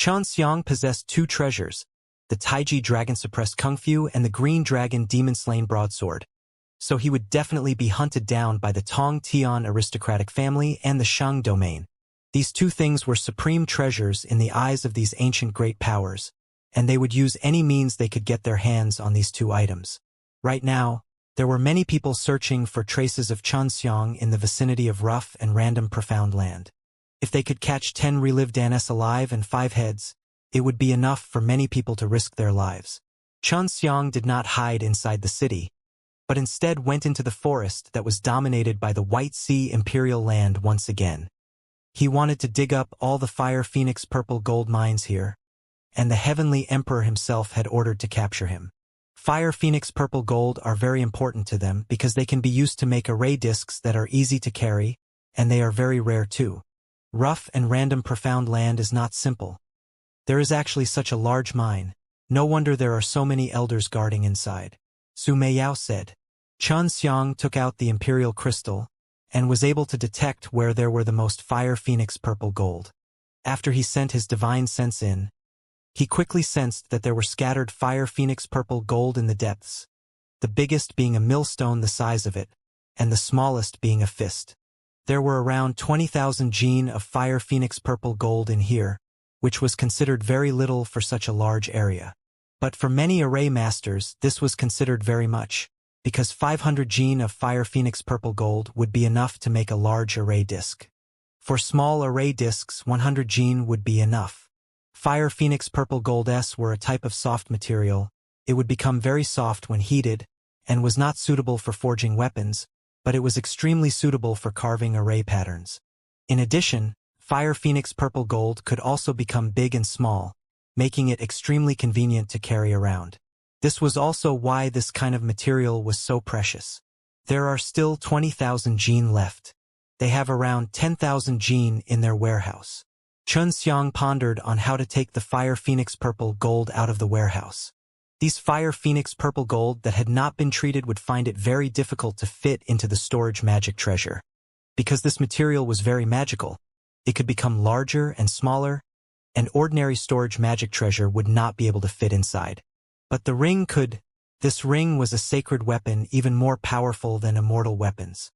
Xianxia possessed two treasures, the Taiji dragon-suppressed Kung Fu and the green dragon demon-slain broadsword. So he would definitely be hunted down by the Tong Tian aristocratic family and the Shang domain. These two things were supreme treasures in the eyes of these ancient great powers, and they would use any means they could get their hands on these two items. Right now, there were many people searching for traces of Xianxia in the vicinity of rough and random profound land. If they could catch 10 relived Danes alive and 5 heads, it would be enough for many people to risk their lives. Xianxia did not hide inside the city, but instead went into the forest that was dominated by the White Sea Imperial land once again. He wanted to dig up all the Fire Phoenix purple gold mines here, and the Heavenly Emperor himself had ordered to capture him. Fire Phoenix purple gold are very important to them because they can be used to make array discs that are easy to carry, and they are very rare too. Rough and random profound land is not simple. There is actually such a large mine. No wonder there are so many elders guarding inside. Su Meiyao said. Xianxia took out the imperial crystal and was able to detect where there were the most Fire Phoenix purple gold. After he sent his divine sense in, he quickly sensed that there were scattered Fire Phoenix purple gold in the depths, the biggest being a millstone the size of it, and the smallest being a fist. There were around 20,000 gene of Fire Phoenix purple gold in here, which was considered very little for such a large area. But for many array masters, this was considered very much, because 500 gene of Fire Phoenix purple gold would be enough to make a large array disc. For small array discs, 100 gene would be enough. Fire Phoenix purple gold S were a type of soft material. It would become very soft when heated, and was not suitable for forging weapons, but it was extremely suitable for carving array patterns. In addition, Fire Phoenix purple gold could also become big and small, making it extremely convenient to carry around. This was also why this kind of material was so precious. There are still 20,000 gene left. They have around 10,000 gene in their warehouse. Xianxia pondered on how to take the Fire Phoenix purple gold out of the warehouse. These Fire Phoenix purple gold that had not been treated would find it very difficult to fit into the storage magic treasure. Because this material was very magical, it could become larger and smaller, and ordinary storage magic treasure would not be able to fit inside. But the ring could. This ring was a sacred weapon even more powerful than immortal weapons.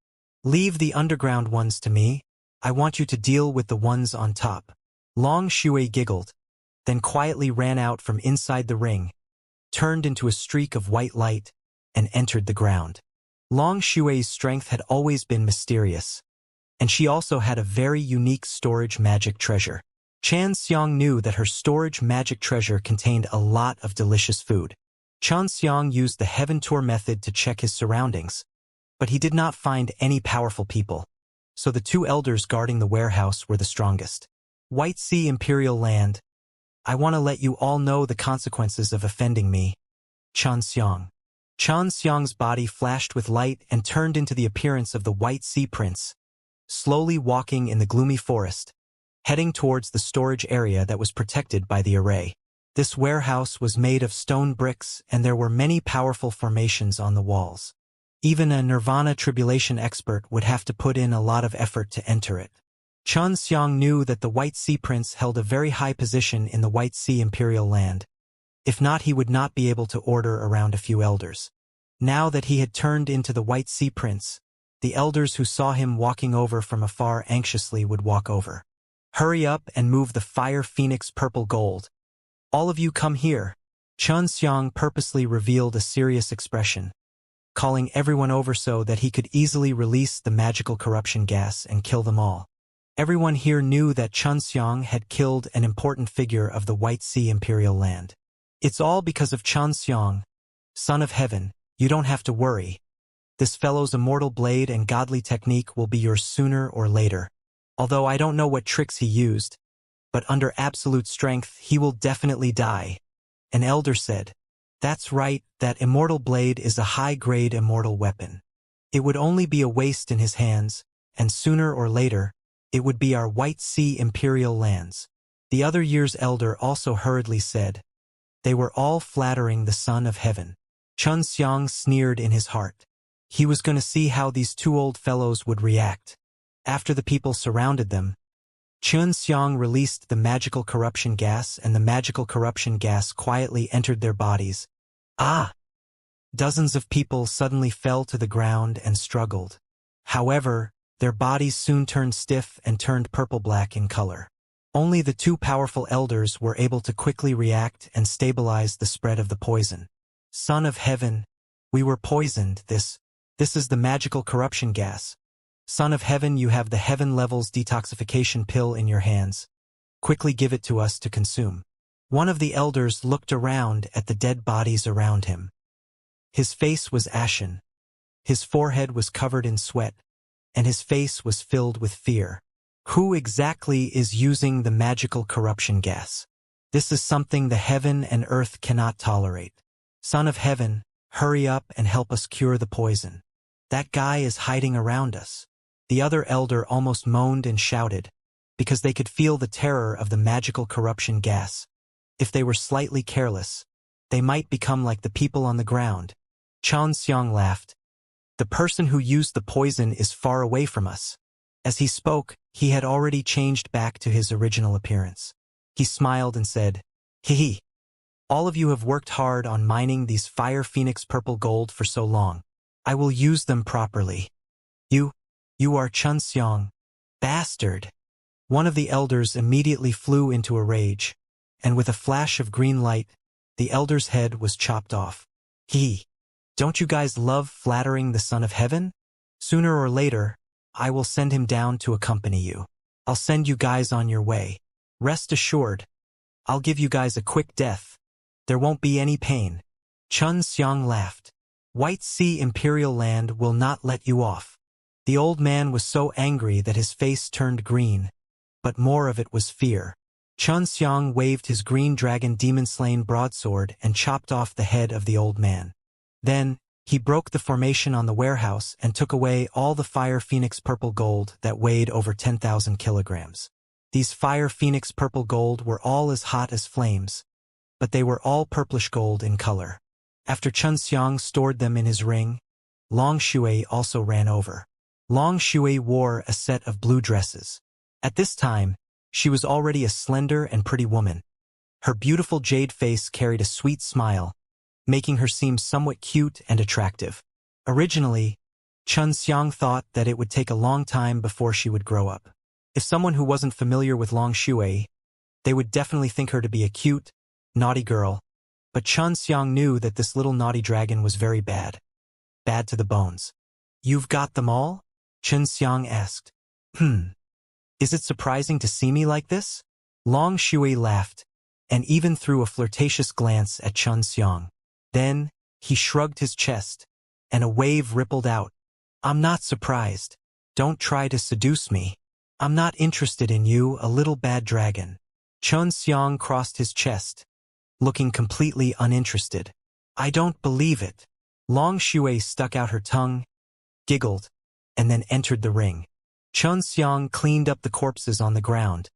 Leave the underground ones to me. I want you to deal with the ones on top. Long Shui giggled, then quietly ran out from inside the ring, turned into a streak of white light, and entered the ground. Long Shui's strength had always been mysterious, and she also had a very unique storage magic treasure. Xianxia knew that her storage magic treasure contained a lot of delicious food. Xianxia used the Heaven Tour method to check his surroundings, but he did not find any powerful people, so the two elders guarding the warehouse were the strongest. White Sea Imperial Land, I want to let you all know the consequences of offending me. Xianxia. Xianxia's body flashed with light and turned into the appearance of the White Sea Prince, slowly walking in the gloomy forest, heading towards the storage area that was protected by the array. This warehouse was made of stone bricks, and there were many powerful formations on the walls. Even a Nirvana tribulation expert would have to put in a lot of effort to enter it. Xianxia knew that the White Sea Prince held a very high position in the White Sea Imperial land. If not, he would not be able to order around a few elders. Now that he had turned into the White Sea Prince, the elders who saw him walking over from afar anxiously would walk over. Hurry up and move the Fire Phoenix purple gold. All of you come here. Xianxia purposely revealed a serious expression, calling everyone over so that he could easily release the magical corruption gas and kill them all. Everyone here knew that Xianxia had killed an important figure of the White Sea Imperial land. It's all because of Xianxia, son of heaven. You don't have to worry. This fellow's immortal blade and godly technique will be yours sooner or later. Although I don't know what tricks he used, but under absolute strength he will definitely die. An elder said, That's right, that immortal blade is a high-grade immortal weapon. It would only be a waste in his hands, and sooner or later, it would be our White Sea Imperial lands. The other year's elder also hurriedly said, They were all flattering the Son of Heaven. Xianxia sneered in his heart. He was going to see how these two old fellows would react. After the people surrounded them, Xianxia released the magical corruption gas, and the magical corruption gas quietly entered their bodies. Ah! Dozens of people suddenly fell to the ground and struggled. However, their bodies soon turned stiff and turned purple-black in color. Only the two powerful elders were able to quickly react and stabilize the spread of the poison. Son of Heaven, we were poisoned. This is the magical corruption gas. Son of Heaven, you have the Heaven Levels detoxification pill in your hands. Quickly give it to us to consume. One of the elders looked around at the dead bodies around him. His face was ashen. His forehead was covered in sweat, and his face was filled with fear. Who exactly is using the magical corruption gas? This is something the heaven and earth cannot tolerate. Son of Heaven, hurry up and help us cure the poison. That guy is hiding around us. The other elder almost moaned and shouted, because they could feel the terror of the magical corruption gas. If they were slightly careless, they might become like the people on the ground. Xianxia laughed. The person who used the poison is far away from us. As he spoke, he had already changed back to his original appearance. He smiled and said, "Hee. All of you have worked hard on mining these fire phoenix purple gold for so long. I will use them properly. You are Xianxia. Bastard." One of the elders immediately flew into a rage, and with a flash of green light, the elder's head was chopped off. Don't you guys love flattering the Son of Heaven? Sooner or later, I will send him down to accompany you. I'll send you guys on your way. Rest assured, I'll give you guys a quick death. There won't be any pain. Xianxia laughed. White Sea Imperial Land will not let you off. The old man was so angry that his face turned green, but more of it was fear. Xianxia waved his green dragon demon-slain broadsword and chopped off the head of the old man. Then, he broke the formation on the warehouse and took away all the Fire Phoenix purple gold that weighed over 10,000 kilograms. These Fire Phoenix purple gold were all as hot as flames, but they were all purplish gold in color. After Xianxia stored them in his ring, Long Shui also ran over. Long Shui wore a set of blue dresses. At this time, she was already a slender and pretty woman. Her beautiful jade face carried a sweet smile, making her seem somewhat cute and attractive. Originally, Xianxia thought that it would take a long time before she would grow up. If someone who wasn't familiar with Long Shui, they would definitely think her to be a cute, naughty girl, but Xianxia knew that this little naughty dragon was very bad. Bad to the bones. You've got them all? Xianxia asked. Is it surprising to see me like this? Long Shui laughed, and even threw a flirtatious glance at Xianxia. Then, he shrugged his chest, and a wave rippled out. I'm not surprised. Don't try to seduce me. I'm not interested in you, a little bad dragon. Xianxia crossed his chest, looking completely uninterested. I don't believe it. Long Shui stuck out her tongue, giggled, and then entered the ring. Xianxia cleaned up the corpses on the ground,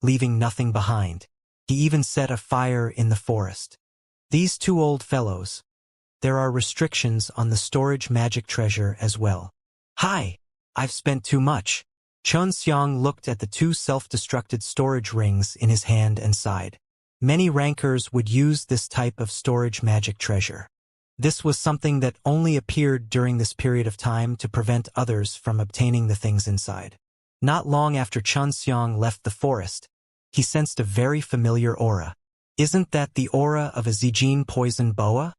leaving nothing behind. He even set a fire in the forest. These two old fellows. There are restrictions on the storage magic treasure as well. Hi, I've spent too much. Xianxia looked at the two self-destructed storage rings in his hand and sighed. Many rankers would use this type of storage magic treasure. This was something that only appeared during this period of time to prevent others from obtaining the things inside. Not long after Xianxia left the forest, he sensed a very familiar aura. Isn't that the aura of a Zijin poison boa?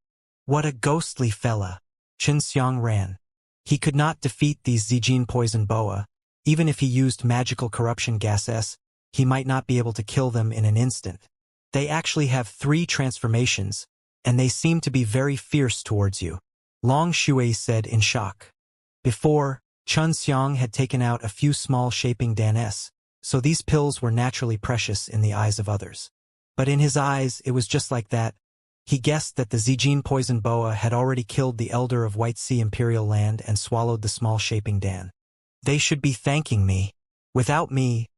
What a ghostly fella. Xianxia ran. He could not defeat these Zijin poison boa. Even if he used magical corruption gases, he might not be able to kill them in an instant. They actually have 3 transformations, and they seem to be very fierce towards you. Long Shui said in shock. Before, Xianxia had taken out a few small shaping danes, so these pills were naturally precious in the eyes of others. But in his eyes, it was just like that. He guessed that the Zijin poison boa had already killed the elder of White Sea Imperial Land and swallowed the small shaping dan. They should be thanking me. Without me,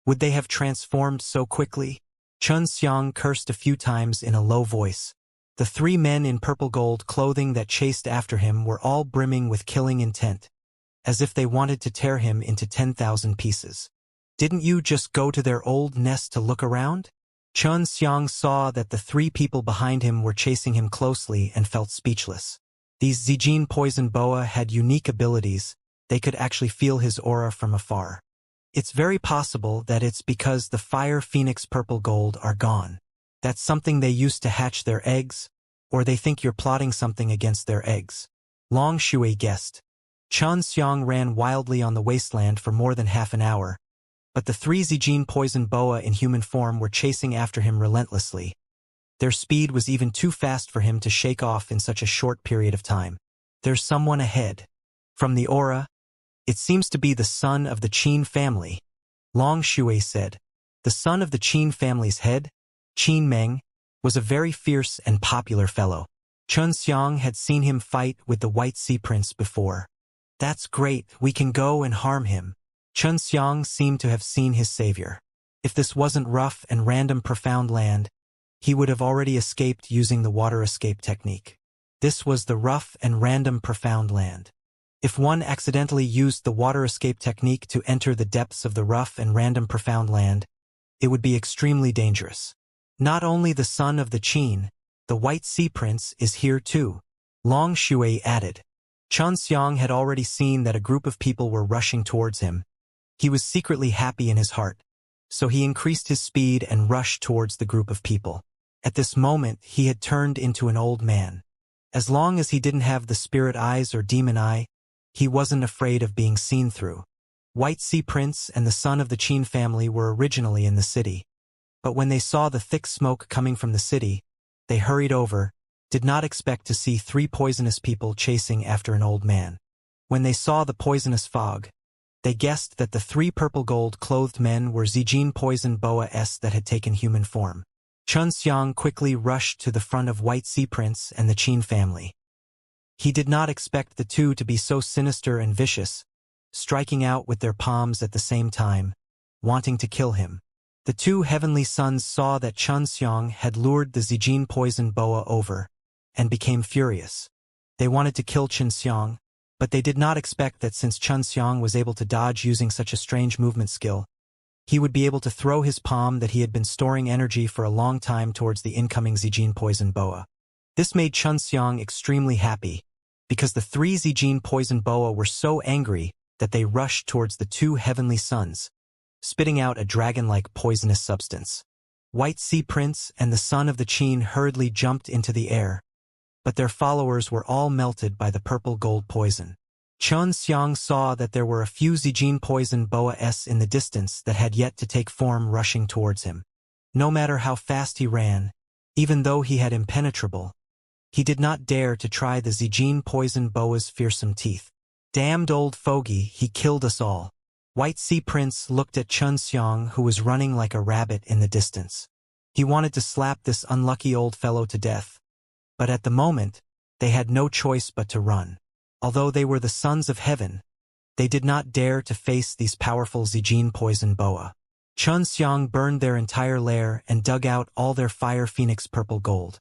would they have transformed so quickly? Xianxia cursed a few times in a low voice. The 3 men in purple gold clothing that chased after him were all brimming with killing intent, as if they wanted to tear him into 10,000 pieces. Didn't you just go to their old nest to look around? Xianxia saw that the three people behind him were chasing him closely and felt speechless. These Zijin poison boa had unique abilities. They could actually feel his aura from afar. It's very possible that it's because the fire phoenix purple gold are gone. That's something they used to hatch their eggs, or they think you're plotting something against their eggs. Long Shui guessed. Xianxia ran wildly on the wasteland for more than half an hour, but the three Zijin poison boa in human form were chasing after him relentlessly. Their speed was even too fast for him to shake off in such a short period of time. There's someone ahead. From the aura, it seems to be the son of the Qin family. Long Shui said. The son of the Qin family's head, Qin Meng, was a very fierce and popular fellow. Xianxia had seen him fight with the White Sea Prince before. That's great, we can go and harm him. Xianxia seemed to have seen his savior. If this wasn't rough and random profound land, he would have already escaped using the water escape technique. This was the rough and random profound land. If one accidentally used the water escape technique to enter the depths of the rough and random profound land, it would be extremely dangerous. Not only the son of the Qin, the White Sea Prince is here too, Long Shui added. Xianxia had already seen that a group of people were rushing towards him. He was secretly happy in his heart, so he increased his speed and rushed towards the group of people. At this moment, he had turned into an old man. As long as he didn't have the spirit eyes or demon eye, he wasn't afraid of being seen through. White Sea Prince and the son of the Qin family were originally in the city. But when they saw the thick smoke coming from the city, they hurried over, did not expect to see three poisonous people chasing after an old man. When they saw the poisonous fog, they guessed that the three purple gold-clothed men were Zijin poison boas that had taken human form. Xianxia quickly rushed to the front of White Sea Prince and the Qin family. He did not expect the two to be so sinister and vicious, striking out with their palms at the same time, wanting to kill him. The two heavenly sons saw that Xianxia had lured the Zijin poison boa over, and became furious. They wanted to kill Xianxia, but they did not expect that since Xianxia was able to dodge using such a strange movement skill, he would be able to throw his palm that he had been storing energy for a long time towards the incoming Zijin poison boa. This made Xianxia extremely happy, because the three Zijin poison boa were so angry that they rushed towards the two heavenly sons, spitting out a dragon-like poisonous substance. White Sea Prince and the son of the Qin hurriedly jumped into the air, but their followers were all melted by the purple gold poison. Xianxia saw that there were a few Zijin poison boas in the distance that had yet to take form rushing towards him. No matter how fast he ran, even though he had impenetrable, he did not dare to try the Zijin poison boa's fearsome teeth. Damned old fogey, he killed us all. White Sea Prince looked at Xianxia, who was running like a rabbit in the distance. He wanted to slap this unlucky old fellow to death, but at the moment, they had no choice but to run. Although they were the sons of heaven, they did not dare to face these powerful Zijin poison boa. Xianxia burned their entire lair and dug out all their fire phoenix purple gold.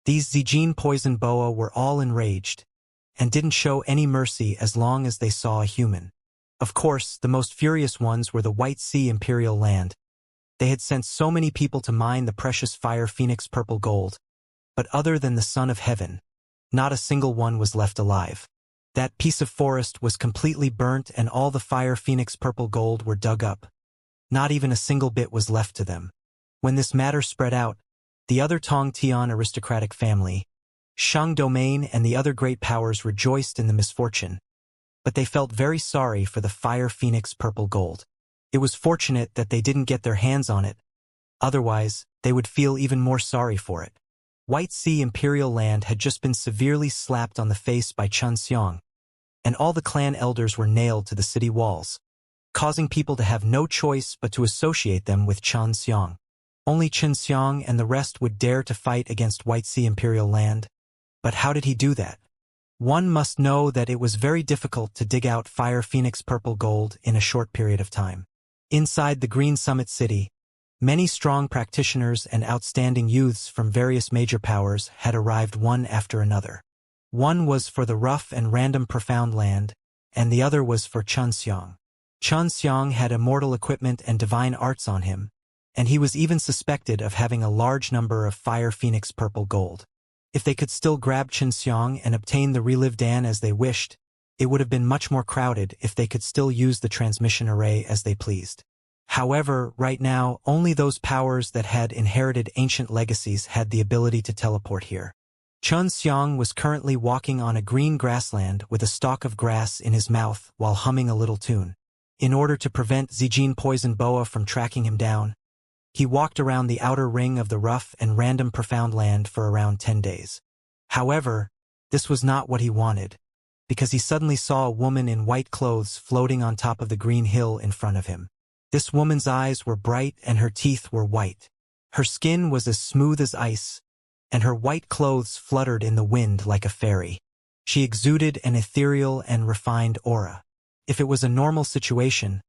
These Zijin poison boa were all enraged, and didn't show any mercy as long as they saw a human. Of course, the most furious ones were the White Sea Imperial Land. They had sent so many people to mine the precious fire phoenix purple gold, but other than the Son of Heaven, not a single one was left alive. That piece of forest was completely burnt and all the fire phoenix purple gold were dug up. Not even a single bit was left to them. When this matter spread out, the other Tongtian aristocratic family, Shang Domain and the other great powers rejoiced in the misfortune, but they felt very sorry for the fire phoenix purple gold. It was fortunate that they didn't get their hands on it, otherwise they would feel even more sorry for it. White Sea Imperial Land had just been severely slapped on the face by Xianxia, and all the clan elders were nailed to the city walls, causing people to have no choice but to associate them with Xianxia. Only Xianxia and the rest would dare to fight against White Sea Imperial Land. But how did he do that? One must know that it was very difficult to dig out fire phoenix purple gold in a short period of time. Inside the Green Summit City, many strong practitioners and outstanding youths from various major powers had arrived one after another. One was for the rough and random profound land, and the other was for Xianxia. Xianxia had immortal equipment and divine arts on him, and he was even suspected of having a large number of Fire Phoenix purple gold. If they could still grab Xianxia and obtain the relived Dan as they wished, it would have been much more crowded if they could still use the transmission array as they pleased. However, right now, only those powers that had inherited ancient legacies had the ability to teleport here. Xianxia was currently walking on a green grassland with a stalk of grass in his mouth while humming a little tune. In order to prevent Zijin Poison Boa from tracking him down, he walked around the outer ring of the rough and random profound land for around 10 days. However, this was not what he wanted, because he suddenly saw a woman in white clothes floating on top of the green hill in front of him. This woman's eyes were bright and her teeth were white. Her skin was as smooth as ice, and her white clothes fluttered in the wind like a fairy. She exuded an ethereal and refined aura. If it was a normal situation,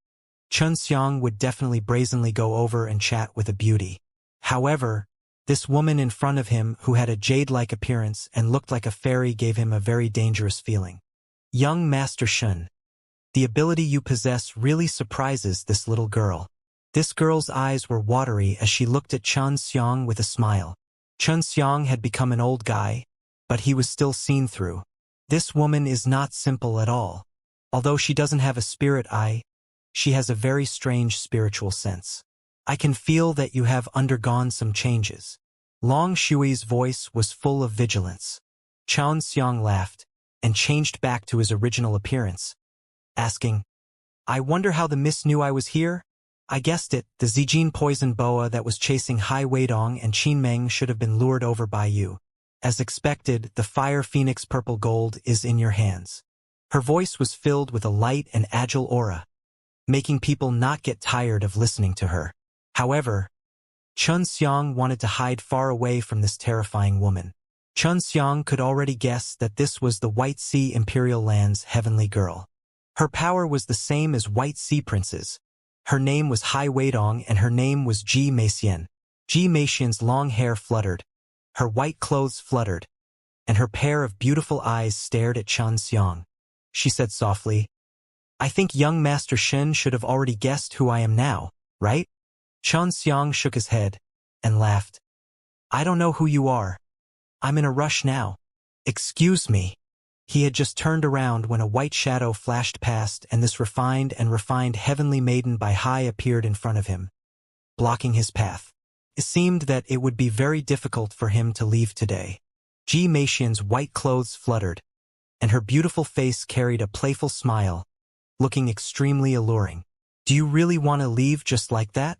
Xianxia would definitely brazenly go over and chat with a beauty. However, this woman in front of him who had a jade-like appearance and looked like a fairy gave him a very dangerous feeling. Young Master Shun, the ability you possess really surprises this little girl. This girl's eyes were watery as she looked at Xianxia with a smile. Xianxia had become an old guy, but he was still seen through. This woman is not simple at all. Although she doesn't have a spirit eye, she has a very strange spiritual sense. I can feel that you have undergone some changes. Long Shui's voice was full of vigilance. Xianxia laughed and changed back to his original appearance, asking, "I wonder how the mist knew I was here?" I guessed it, the Zijin Poison Boa that was chasing Hai Weidong and Qinmeng should have been lured over by you. As expected, the Fire Phoenix purple gold is in your hands. Her voice was filled with a light and agile aura, making people not get tired of listening to her. However, Xianxia wanted to hide far away from this terrifying woman. Xianxia could already guess that this was the White Sea Imperial Land's heavenly girl. Her power was the same as White Sea Prince's. Her name was Hai Weidong and her name was Ji Meixian. Ji Meixian's long hair fluttered, her white clothes fluttered, and her pair of beautiful eyes stared at Xianxia. She said softly, "I think young Master Shen should have already guessed who I am now, right?" Xianxia shook his head and laughed. "I don't know who you are. I'm in a rush now." "Excuse me." He had just turned around when a white shadow flashed past and this refined heavenly maiden by Hai appeared in front of him, blocking his path. It seemed that it would be very difficult for him to leave today. Ji Meixian's white clothes fluttered, and her beautiful face carried a playful smile, looking extremely alluring. "Do you really want to leave just like that?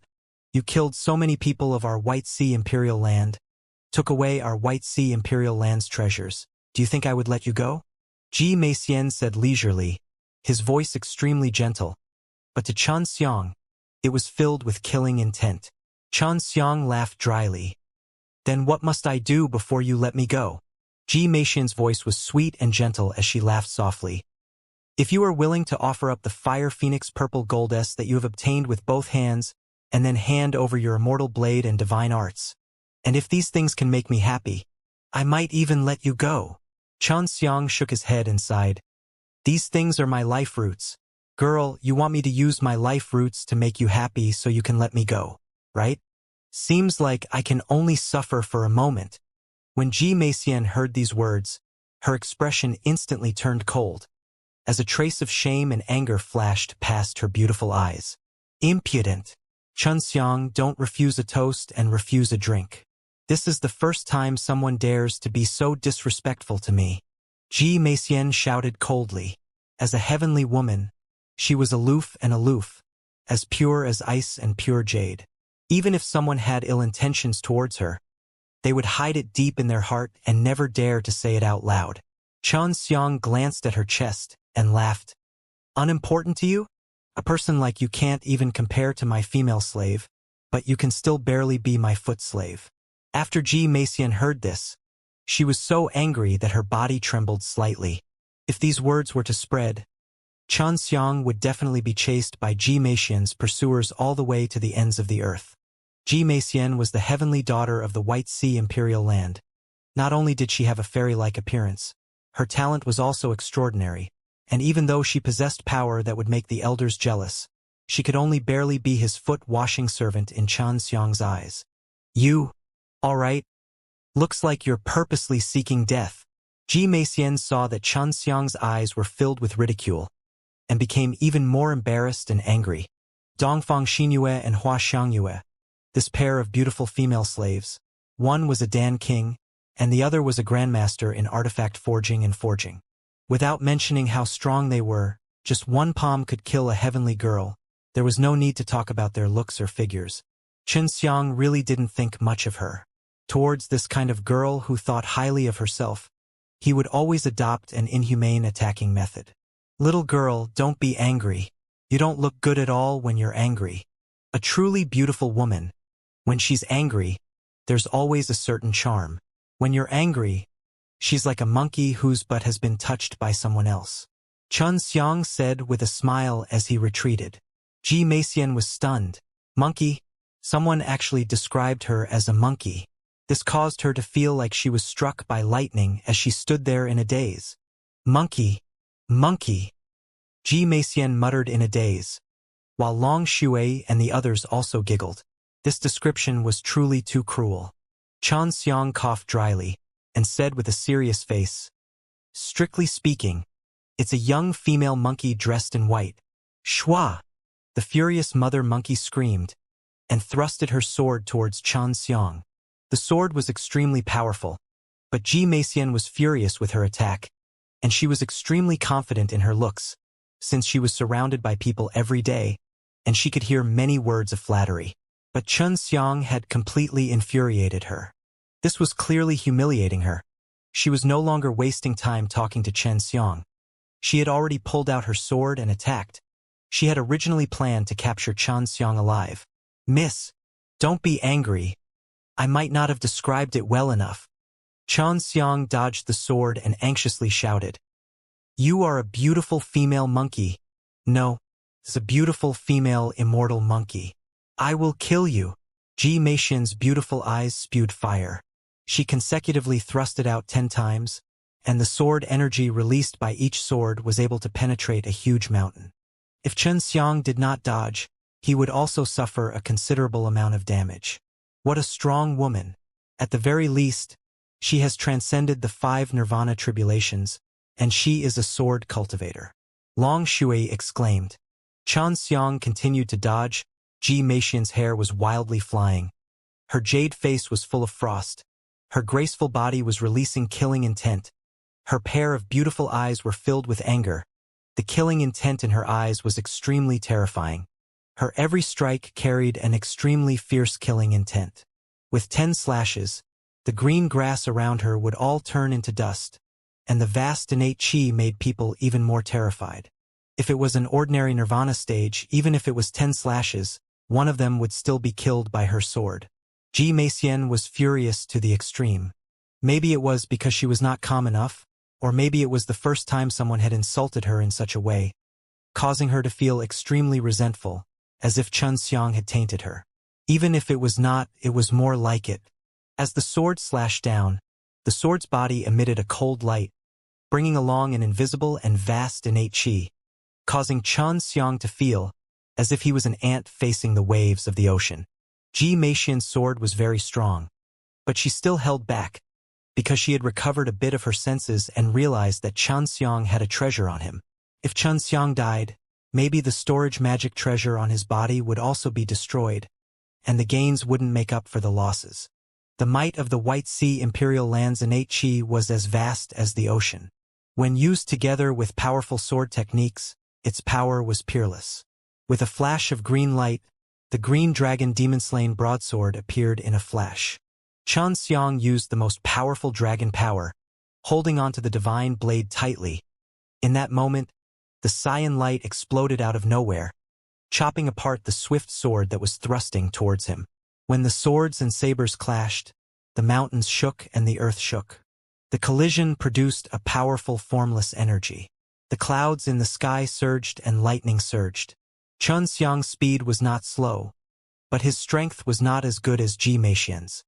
You killed so many people of our White Sea Imperial Land, took away our White Sea Imperial Land's treasures. Do you think I would let you go?" Ji Meixian said leisurely, his voice extremely gentle, but to Xianxia, it was filled with killing intent. Xianxia laughed dryly. "Then what must I do before you let me go?" Ji Meixian's voice was sweet and gentle as she laughed softly. "If you are willing to offer up the Fire Phoenix purple goldess that you have obtained with both hands, and then hand over your immortal blade and divine arts, and if these things can make me happy, I might even let you go." Xianxia shook his head and sighed. "These things are my life roots. Girl, you want me to use my life roots to make you happy so you can let me go, right? Seems like I can only suffer for a moment." When Ji Meixian heard these words, her expression instantly turned cold, as a trace of shame and anger flashed past her beautiful eyes. "Impudent. Xianxia, don't refuse a toast and refuse a drink. This is the first time someone dares to be so disrespectful to me." Ji Meixian shouted coldly. As a heavenly woman, she was aloof, as pure as ice and pure jade. Even if someone had ill intentions towards her, they would hide it deep in their heart and never dare to say it out loud. Xianxia glanced at her chest and laughed. "Unimportant to you? A person like you can't even compare to my female slave, but you can still barely be my foot slave." After Ji Meixian heard this, she was so angry that her body trembled slightly. If these words were to spread, Xianxia would definitely be chased by Ji Meixian's pursuers all the way to the ends of the earth. Ji Meixian was the heavenly daughter of the White Sea Imperial Land. Not only did she have a fairy-like appearance, her talent was also extraordinary. and even though she possessed power that would make the elders jealous, she could only barely be his foot-washing servant in Xianxia's eyes. You, all right? Looks like you're purposely seeking death. Meixian saw that Xianxia's eyes were filled with ridicule, and became even more embarrassed and angry. Dongfang Xinyue and Hua Xiangyue, this pair of beautiful female slaves, one was a Dan king, and the other was a grandmaster in artifact forging and forging. Without mentioning how strong they were, just one palm could kill a heavenly girl. There was no need to talk about their looks or figures. Chen Xiang really didn't think much of her. Towards this kind of girl who thought highly of herself, he would always adopt an inhumane attacking method. Little girl, don't be angry. You don't look good at all when you're angry. A truly beautiful woman, when she's angry, there's always a certain charm. When you're angry, she's like a monkey whose butt has been touched by someone else. Chen Xiang said with a smile as he retreated. Meixian was stunned. Monkey? Someone actually described her as a monkey. This caused her to feel like she was struck by lightning as she stood there in a daze. Monkey. Monkey. Meixian muttered in a daze, while Long Shui and the others also giggled. This description was truly too cruel. Chen Xiang coughed dryly, and said with a serious face, strictly speaking, it's a young female monkey dressed in white. Shua! The furious mother monkey screamed, and thrusted her sword towards Chen Xiang. The sword was extremely powerful, but Meixian was furious with her attack, and she was extremely confident in her looks, since she was surrounded by people every day, and she could hear many words of flattery. But Chen Xiang had completely infuriated her. This was clearly humiliating her. She was no longer wasting time talking to Chen Xiang. She had already pulled out her sword and attacked. She had originally planned to capture Chen Xiang alive. Miss, don't be angry. I might not have described it well enough. Chen Xiang dodged the sword and anxiously shouted. You are a beautiful female monkey. No, it's a beautiful female immortal monkey. I will kill you. Meixian's beautiful eyes spewed fire. She consecutively thrust it out 10 times, and the sword energy released by each sword was able to penetrate a huge mountain. If Chen Xiang did not dodge, he would also suffer a considerable amount of damage. What a strong woman. At the very least, she has transcended the 5 nirvana tribulations, and she is a sword cultivator. Long Shui exclaimed. Chen Xiang continued to dodge. Meixian's hair was wildly flying. Her jade face was full of frost. Her graceful body was releasing killing intent. Her pair of beautiful eyes were filled with anger. The killing intent in her eyes was extremely terrifying. Her every strike carried an extremely fierce killing intent. With 10 slashes, the green grass around her would all turn into dust, and the vast innate chi made people even more terrified. If it was an ordinary nirvana stage, even if it was 10 slashes, one of them would still be killed by her sword. Meixian was furious to the extreme. Maybe it was because she was not calm enough, or maybe it was the first time someone had insulted her in such a way, causing her to feel extremely resentful, as if Chen Xiang had tainted her. Even if it was not, it was more like it. As the sword slashed down, the sword's body emitted a cold light, bringing along an invisible and vast innate chi, causing Chen Xiang to feel as if he was an ant facing the waves of the ocean. Meixian's sword was very strong, but she still held back, because she had recovered a bit of her senses and realized that Chen Xiang had a treasure on him. If Chen Xiang died, maybe the storage magic treasure on his body would also be destroyed, and the gains wouldn't make up for the losses. The might of the White Sea Imperial Land's innate chi was as vast as the ocean. When used together with powerful sword techniques, its power was peerless. With a flash of green light, the green dragon demon-slain broadsword appeared in a flash. Chen Xiang used the most powerful dragon power, holding onto the divine blade tightly. In that moment, the cyan light exploded out of nowhere, chopping apart the swift sword that was thrusting towards him. When the swords and sabers clashed, the mountains shook and the earth shook. The collision produced a powerful formless energy. The clouds in the sky surged and lightning surged. Chen Xiang's speed was not slow, but his strength was not as good as Meixian's.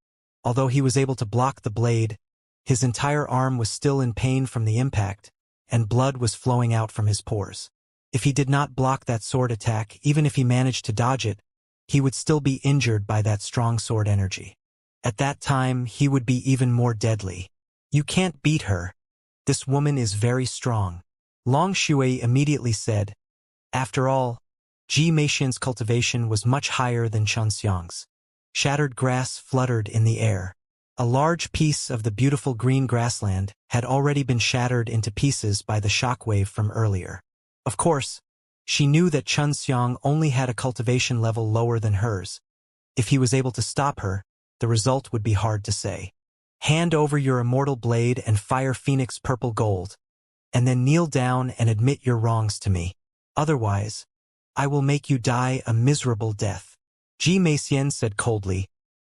Although he was able to block the blade, his entire arm was still in pain from the impact, and blood was flowing out from his pores. If he did not block that sword attack, even if he managed to dodge it, he would still be injured by that strong sword energy. At that time, he would be even more deadly. You can't beat her. This woman is very strong. Long Shui immediately said. After all, Xianxia's cultivation was much higher than Xianxia's. Shattered grass fluttered in the air. A large piece of the beautiful green grassland had already been shattered into pieces by the shockwave from earlier. Of course, she knew that Xianxia only had a cultivation level lower than hers. If he was able to stop her, the result would be hard to say. Hand over your immortal blade and fire Phoenix purple gold, and then kneel down and admit your wrongs to me. Otherwise, I will make you die a miserable death. Xianxia said coldly.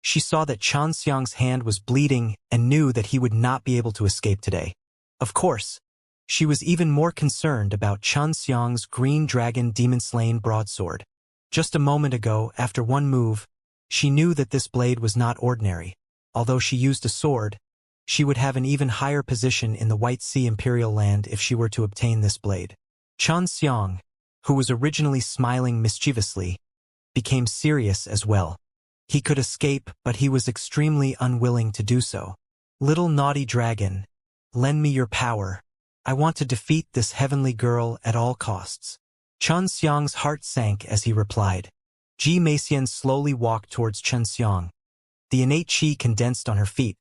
She saw that Xianxia's hand was bleeding and knew that he would not be able to escape today. Of course, she was even more concerned about Xianxia's green dragon demon-slain broadsword. Just a moment ago, after one move, she knew that this blade was not ordinary. Although she used a sword, she would have an even higher position in the White Sea Imperial Land if she were to obtain this blade. Xianxia, who was originally smiling mischievously, became serious as well. He could escape, but he was extremely unwilling to do so. Little naughty dragon, lend me your power. I want to defeat this heavenly girl at all costs. Xianxia's heart sank as he replied. Xianxia slowly walked towards Xianxia. The innate qi condensed on her feet,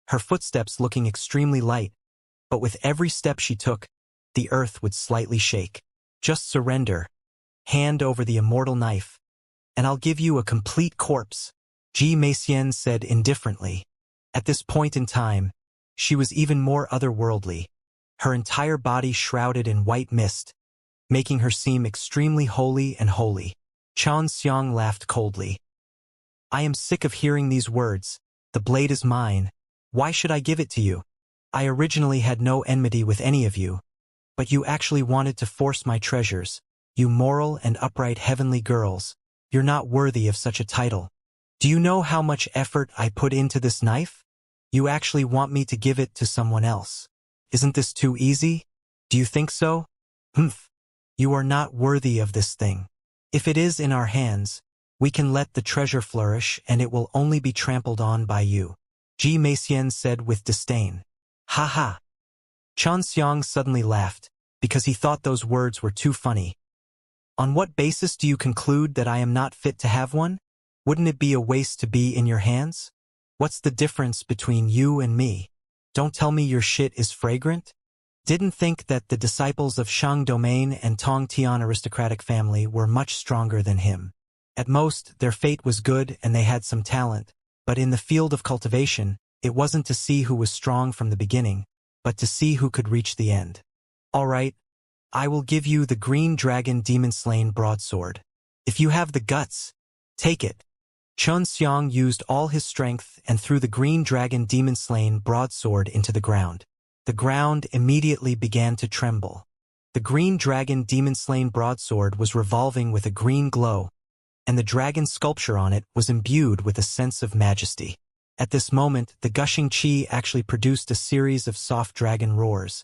her footsteps looking extremely light, but with every step she took, the earth would slightly shake. Just surrender. Hand over the immortal knife, and I'll give you a complete corpse, Xianxia said indifferently. At this point in time, she was even more otherworldly, her entire body shrouded in white mist, making her seem extremely holy and holy. Xianxia laughed coldly. I am sick of hearing these words. The blade is mine. Why should I give it to you? I originally had no enmity with any of you, but you actually wanted to force my treasures. You moral and upright heavenly girls, you're not worthy of such a title. Do you know how much effort I put into this knife? You actually want me to give it to someone else. Isn't this too easy? Do you think so? Humph. You are not worthy of this thing. If it is in our hands, we can let the treasure flourish and it will only be trampled on by you, Xianxia said with disdain. Ha ha. Xianxia suddenly laughed, because he thought those words were too funny. On what basis do you conclude that I am not fit to have one? Wouldn't it be a waste to be in your hands? What's the difference between you and me? Don't tell me your shit is fragrant? Didn't think that the disciples of Shang Domain and Tong Tian aristocratic family were much stronger than him. At most, their fate was good and they had some talent, but in the field of cultivation, it wasn't to see who was strong from the beginning, but to see who could reach the end. All right, I will give you the green dragon demon-slain broadsword. If you have the guts, take it. Xianxia used all his strength and threw the green dragon demon-slain broadsword into the ground. The ground immediately began to tremble. The green dragon demon-slain broadsword was revolving with a green glow, and the dragon sculpture on it was imbued with a sense of majesty. At this moment, the gushing qi actually produced a series of soft dragon roars,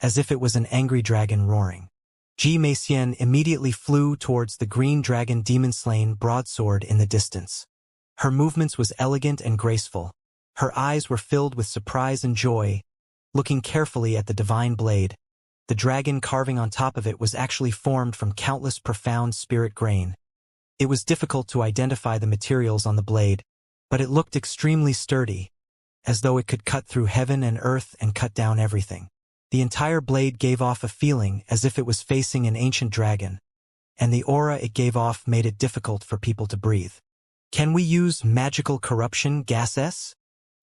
as if it was an angry dragon roaring. Xianxia immediately flew towards the green dragon demon-slain broadsword in the distance. Her movements was elegant and graceful. Her eyes were filled with surprise and joy, looking carefully at the divine blade. The dragon carving on top of it was actually formed from countless profound spirit grain. It was difficult to identify the materials on the blade, but it looked extremely sturdy, as though it could cut through heaven and earth and cut down everything. The entire blade gave off a feeling as if it was facing an ancient dragon, and the aura it gave off made it difficult for people to breathe. Can we use magical corruption gases?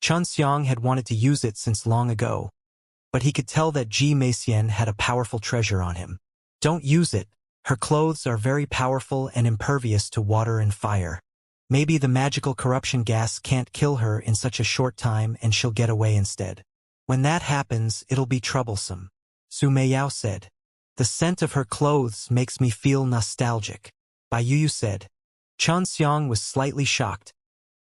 Xianxia had wanted to use it since long ago, but he could tell that Xianxia had a powerful treasure on him. Don't use it. Her clothes are very powerful and impervious to water and fire. Maybe the magical corruption gas can't kill her in such a short time and she'll get away instead. When that happens, it'll be troublesome, Su Meiyao said. The scent of her clothes makes me feel nostalgic, Bai Yu said. Xianxia was slightly shocked.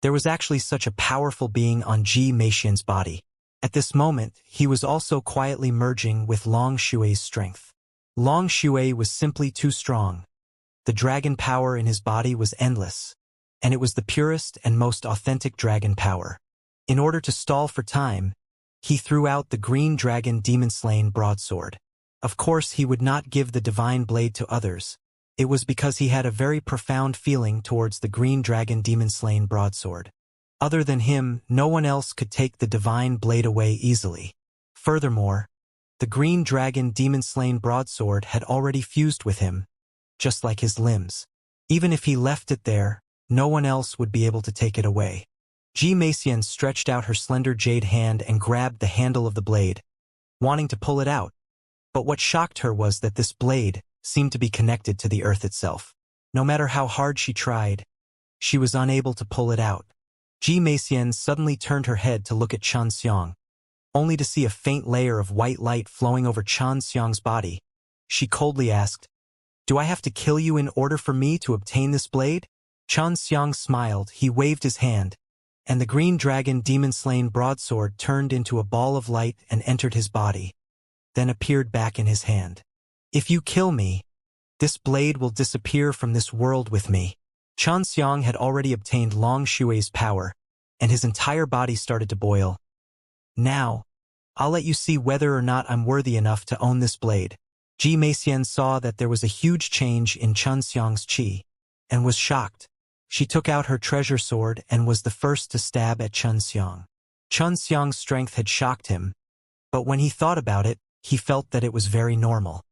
There was actually such a powerful being on Xianxia's body. At this moment, he was also quietly merging with Long Xue's strength. Long Xue was simply too strong. The dragon power in his body was endless, and it was the purest and most authentic dragon power. In order to stall for time, he threw out the green dragon demon-slain broadsword. Of course, he would not give the divine blade to others. It was because he had a very profound feeling towards the green dragon demon-slain broadsword. Other than him, no one else could take the divine blade away easily. Furthermore, the green dragon demon-slain broadsword had already fused with him, just like his limbs. Even if he left it there, no one else would be able to take it away. Xianxia stretched out her slender jade hand and grabbed the handle of the blade, wanting to pull it out. But what shocked her was that this blade seemed to be connected to the earth itself. No matter how hard she tried, she was unable to pull it out. Xianxia suddenly turned her head to look at Xianxia, only to see a faint layer of white light flowing over Xianxia's body. She coldly asked, "Do I have to kill you in order for me to obtain this blade?" Xianxia smiled, he waved his hand, and the green dragon demon-slain broadsword turned into a ball of light and entered his body, then appeared back in his hand. "If you kill me, this blade will disappear from this world with me." Xianxia had already obtained Long Xue's power, and his entire body started to boil. "Now, I'll let you see whether or not I'm worthy enough to own this blade." Xianxia saw that there was a huge change in Xianxia's qi, and was shocked. She took out her treasure sword and was the first to stab at Xianxia. Xianxia's strength had shocked him, but when he thought about it, he felt that it was very normal.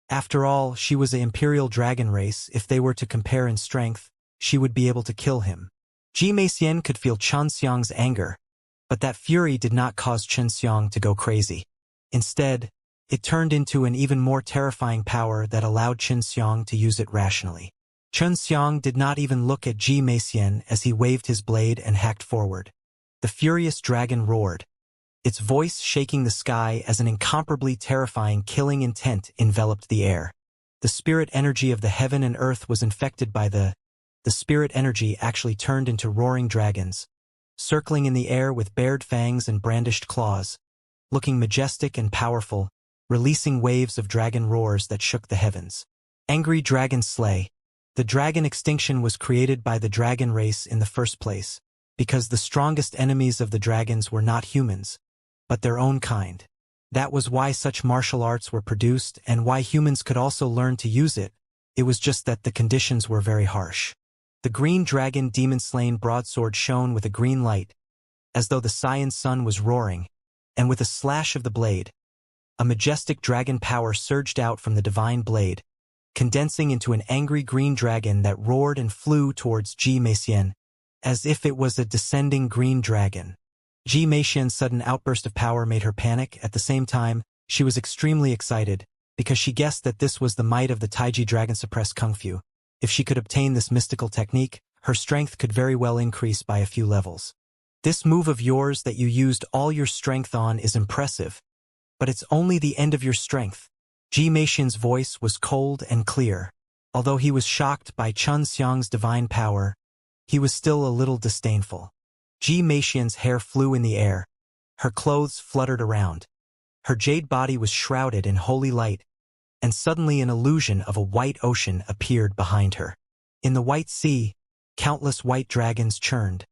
After all, she was an imperial dragon race. If they were to compare in strength, she would be able to kill him. Xianxia could feel Xianxia's anger, but that fury did not cause Xianxia to go crazy. Instead, it turned into an even more terrifying power that allowed Xianxia to use it rationally. Xianxia did not even look at Xianxia as he waved his blade and hacked forward. The furious dragon roared, its voice shaking the sky as an incomparably terrifying killing intent enveloped the air. The spirit energy of the heaven and earth was infected by the spirit energy actually turned into roaring dragons, circling in the air with bared fangs and brandished claws, looking majestic and powerful, releasing waves of dragon roars that shook the heavens. Angry dragon slay. The dragon extinction was created by the dragon race in the first place, because the strongest enemies of the dragons were not humans, but their own kind. That was why such martial arts were produced and why humans could also learn to use it. It was just that the conditions were very harsh. The green dragon demon-slain broadsword shone with a green light, as though the Saiyan sun was roaring, and with a slash of the blade, a majestic dragon power surged out from the divine blade, condensing into an angry green dragon that roared and flew towards Xianxia, as if it was a descending green dragon. Xianxia's sudden outburst of power made her panic. At the same time, she was extremely excited, because she guessed that this was the might of the Taiji dragon-suppressed kung fu. If she could obtain this mystical technique, her strength could very well increase by a few levels. "This move of yours that you used all your strength on is impressive, but it's only the end of your strength." Xianxia's voice was cold and clear. Although he was shocked by Xianxia's divine power, he was still a little disdainful. Xianxia's hair flew in the air. Her clothes fluttered around. Her jade body was shrouded in holy light, and suddenly an illusion of a white ocean appeared behind her. In the white sea, countless white dragons churned,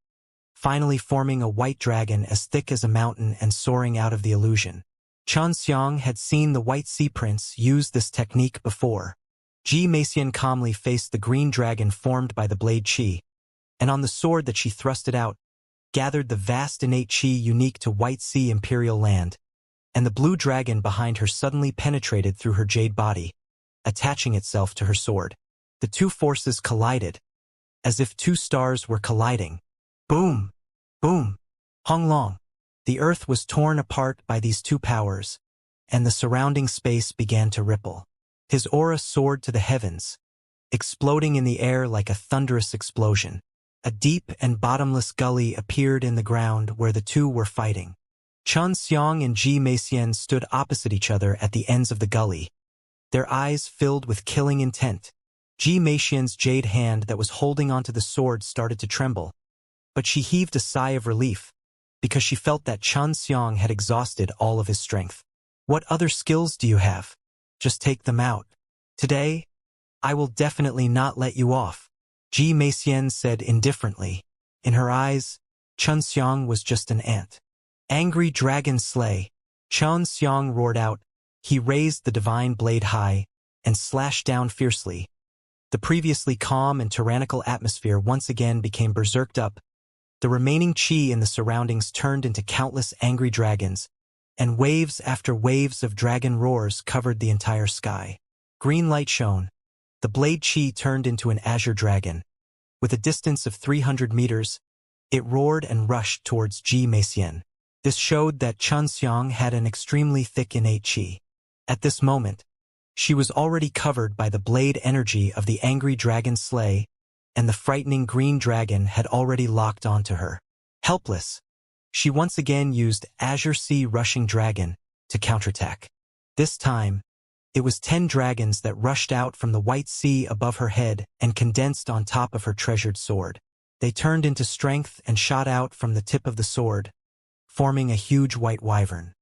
finally forming a white dragon as thick as a mountain and soaring out of the illusion. Xianxia had seen the white sea prince use this technique before. Xianxia calmly faced the green dragon formed by the blade qi, and on the sword that she thrusted out, gathered the vast innate qi unique to white sea imperial land, and the blue dragon behind her suddenly penetrated through her jade body, attaching itself to her sword. The two forces collided, as if two stars were colliding. Boom! Boom! Hong Long! The earth was torn apart by these two powers, and the surrounding space began to ripple. His aura soared to the heavens, exploding in the air like a thunderous explosion. A deep and bottomless gully appeared in the ground where the two were fighting. Xianxia and Xianxia stood opposite each other at the ends of the gully, their eyes filled with killing intent. Xianxia's jade hand that was holding onto the sword started to tremble, but she heaved a sigh of relief, because she felt that Xianxia had exhausted all of his strength. What other skills do you have? Just take them out. Today, I will definitely not let you off, Ji Meixian said indifferently. In her eyes, Xianxia was just an ant. Angry dragon slay, Xianxia roared out. He raised the divine blade high and slashed down fiercely. The previously calm and tyrannical atmosphere once again became berserked up. The remaining chi in the surroundings turned into countless angry dragons, and waves after waves of dragon roars covered the entire sky. Green light shone. The blade chi turned into an azure dragon. With a distance of 300 meters, it roared and rushed towards Ji Meixian. This showed that Xianxia had an extremely thick innate chi. At this moment, she was already covered by the blade energy of the angry dragon slay, and the frightening green dragon had already locked onto her. Helpless, she once again used Azure Sea Rushing Dragon to counterattack. This time, it was 10 dragons that rushed out from the white sea above her head and condensed on top of her treasured sword. They turned into strength and shot out from the tip of the sword, forming a huge white wyvern.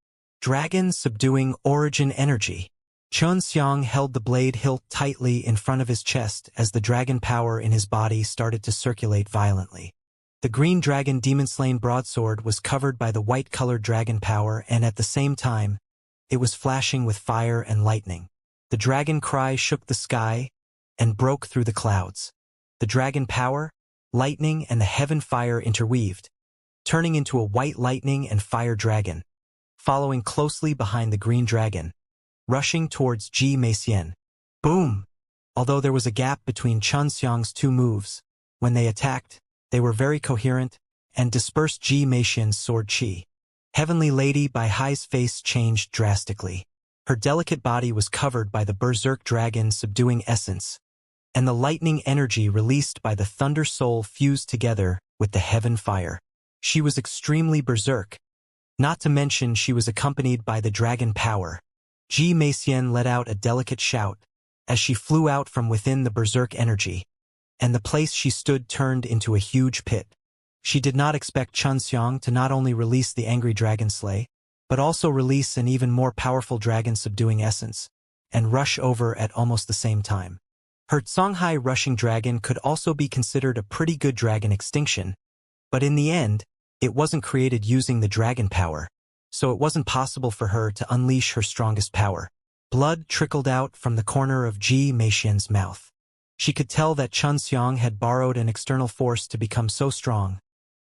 Dragon subduing origin energy. Xianxia held the blade hilt tightly in front of his chest as the dragon power in his body started to circulate violently. The green dragon demon-slain broadsword was covered by the white-colored dragon power, and at the same time, it was flashing with fire and lightning. The dragon cry shook the sky and broke through the clouds. The dragon power, lightning, and the heaven fire interweaved, turning into a white lightning and fire dragon, following closely behind the green dragon, rushing towards Ji Meixian. Boom! Although there was a gap between Xianxia's two moves, when they attacked, they were very coherent and dispersed Ji Meixian's sword chi. Heavenly Lady Bai Hai's face changed drastically. Her delicate body was covered by the berserk dragon subduing essence, and the lightning energy released by the thunder soul fused together with the heaven fire. She was extremely berserk, not to mention she was accompanied by the dragon power. Ji Meixian let out a delicate shout as she flew out from within the berserk energy, and the place she stood turned into a huge pit. She did not expect Xianxia to not only release the angry dragon slay, but also release an even more powerful dragon subduing essence, and rush over at almost the same time. Her Songhai rushing dragon could also be considered a pretty good dragon extinction, but in the end, it wasn't created using the dragon power, so it wasn't possible for her to unleash her strongest power. Blood trickled out from the corner of Ji Meixian's mouth. She could tell that Xianxia had borrowed an external force to become so strong,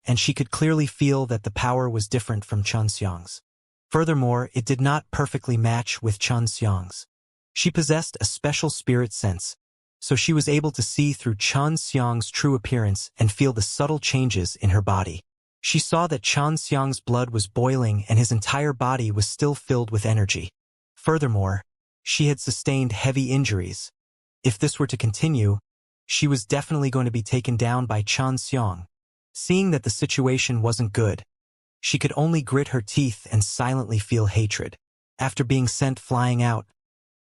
and she could clearly feel that the power was different from Xianxia's. Furthermore, it did not perfectly match with Xianxia's. She possessed a special spirit sense, so she was able to see through Xianxia's true appearance and feel the subtle changes in her body. She saw that Xianxia's blood was boiling and his entire body was still filled with energy. Furthermore, she had sustained heavy injuries. If this were to continue, she was definitely going to be taken down by Xianxia. Seeing that the situation wasn't good, she could only grit her teeth and silently feel hatred. After being sent flying out,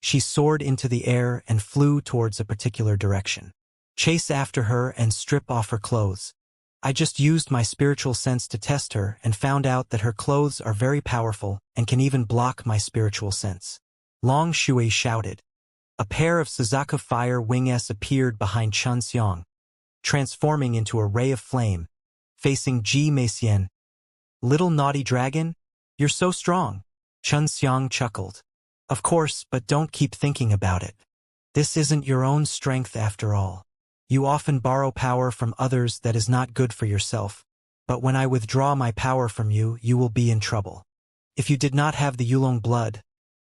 she soared into the air and flew towards a particular direction. Chase after her and strip off her clothes. I just used my spiritual sense to test her and found out that her clothes are very powerful and can even block my spiritual sense. Long Shui shouted. A pair of Suzaku fire wings appeared behind Xianxia, transforming into a ray of flame, facing Ji Meixian. Little naughty dragon, you're so strong, Xianxia chuckled. Of course, but don't keep thinking about it. This isn't your own strength after all. You often borrow power from others that is not good for yourself, but when I withdraw my power from you, you will be in trouble. If you did not have the Yulong blood,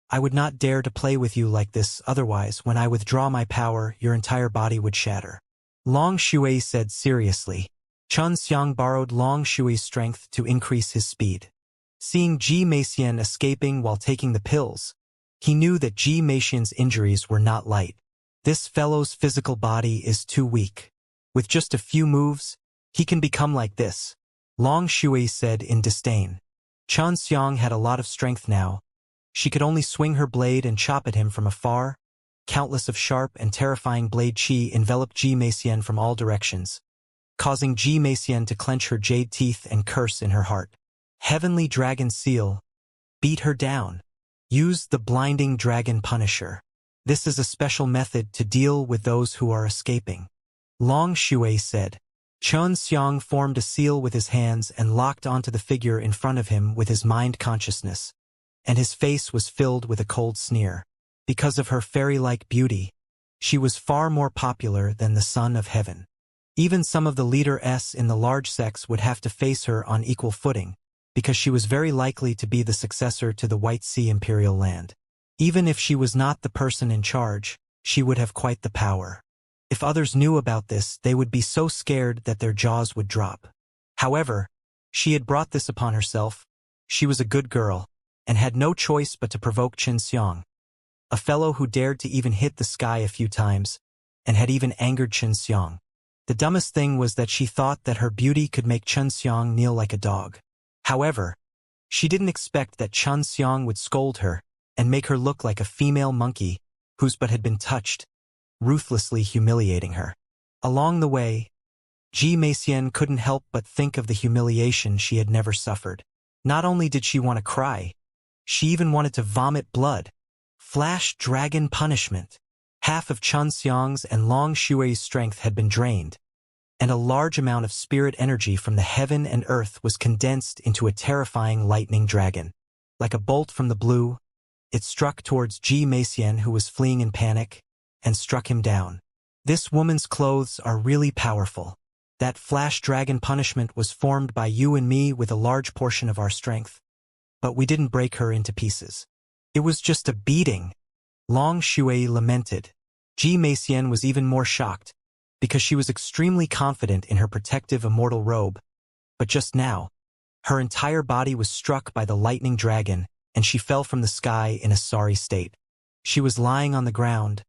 I would not dare to play with you like this, otherwise when I withdraw my power, your entire body would shatter. Long Shui said seriously. Xianxia borrowed Long Shui's strength to increase his speed. Seeing Ji Meixian escaping while taking the pills, he knew that Ji Meixian's injuries were not light. This fellow's physical body is too weak. With just a few moves, he can become like this, Long Shui said in disdain. Xianxia had a lot of strength now. She could only swing her blade and chop at him from afar. Countless of sharp and terrifying blade chi enveloped Ji Meixian from all directions, causing Ji Meixian to clench her jade teeth and curse in her heart. Heavenly Dragon Seal. Beat her down. Use the Blinding Dragon Punisher. This is a special method to deal with those who are escaping. Long Shui said. Chun Xiang formed a seal with his hands and locked onto the figure in front of him with his mind consciousness, and his face was filled with a cold sneer. Because of her fairy-like beauty, she was far more popular than the Son of Heaven. Even some of the leader S in the large sects would have to face her on equal footing, because she was very likely to be the successor to the White Sea Imperial land. Even if she was not the person in charge, she would have quite the power. If others knew about this, they would be so scared that their jaws would drop. However, she had brought this upon herself. She was a good girl, and had no choice but to provoke Chen Xiang, a fellow who dared to even hit the sky a few times, and had even angered Chen Xiang. The dumbest thing was that she thought that her beauty could make Chen Xiang kneel like a dog. However, she didn't expect that Chen Xiang would scold her and make her look like a female monkey whose butt had been touched, ruthlessly humiliating her. Along the way, Ji Meixian couldn't help but think of the humiliation she had never suffered. Not only did she want to cry, she even wanted to vomit blood. Flash Dragon Punishment. Half of Chen Xiang's and Long Shui's strength had been drained, and a large amount of spirit energy from the heaven and earth was condensed into a terrifying lightning dragon. Like a bolt from the blue, it struck towards Ji Meixian, who was fleeing in panic, and struck him down. This woman's clothes are really powerful. That Flash Dragon Punishment was formed by you and me with a large portion of our strength, but we didn't break her into pieces. It was just a beating. Long Shui lamented. Ji Meixian was even more shocked, because she was extremely confident in her protective immortal robe. But just now, her entire body was struck by the lightning dragon, and she fell from the sky in a sorry state. She was lying on the ground,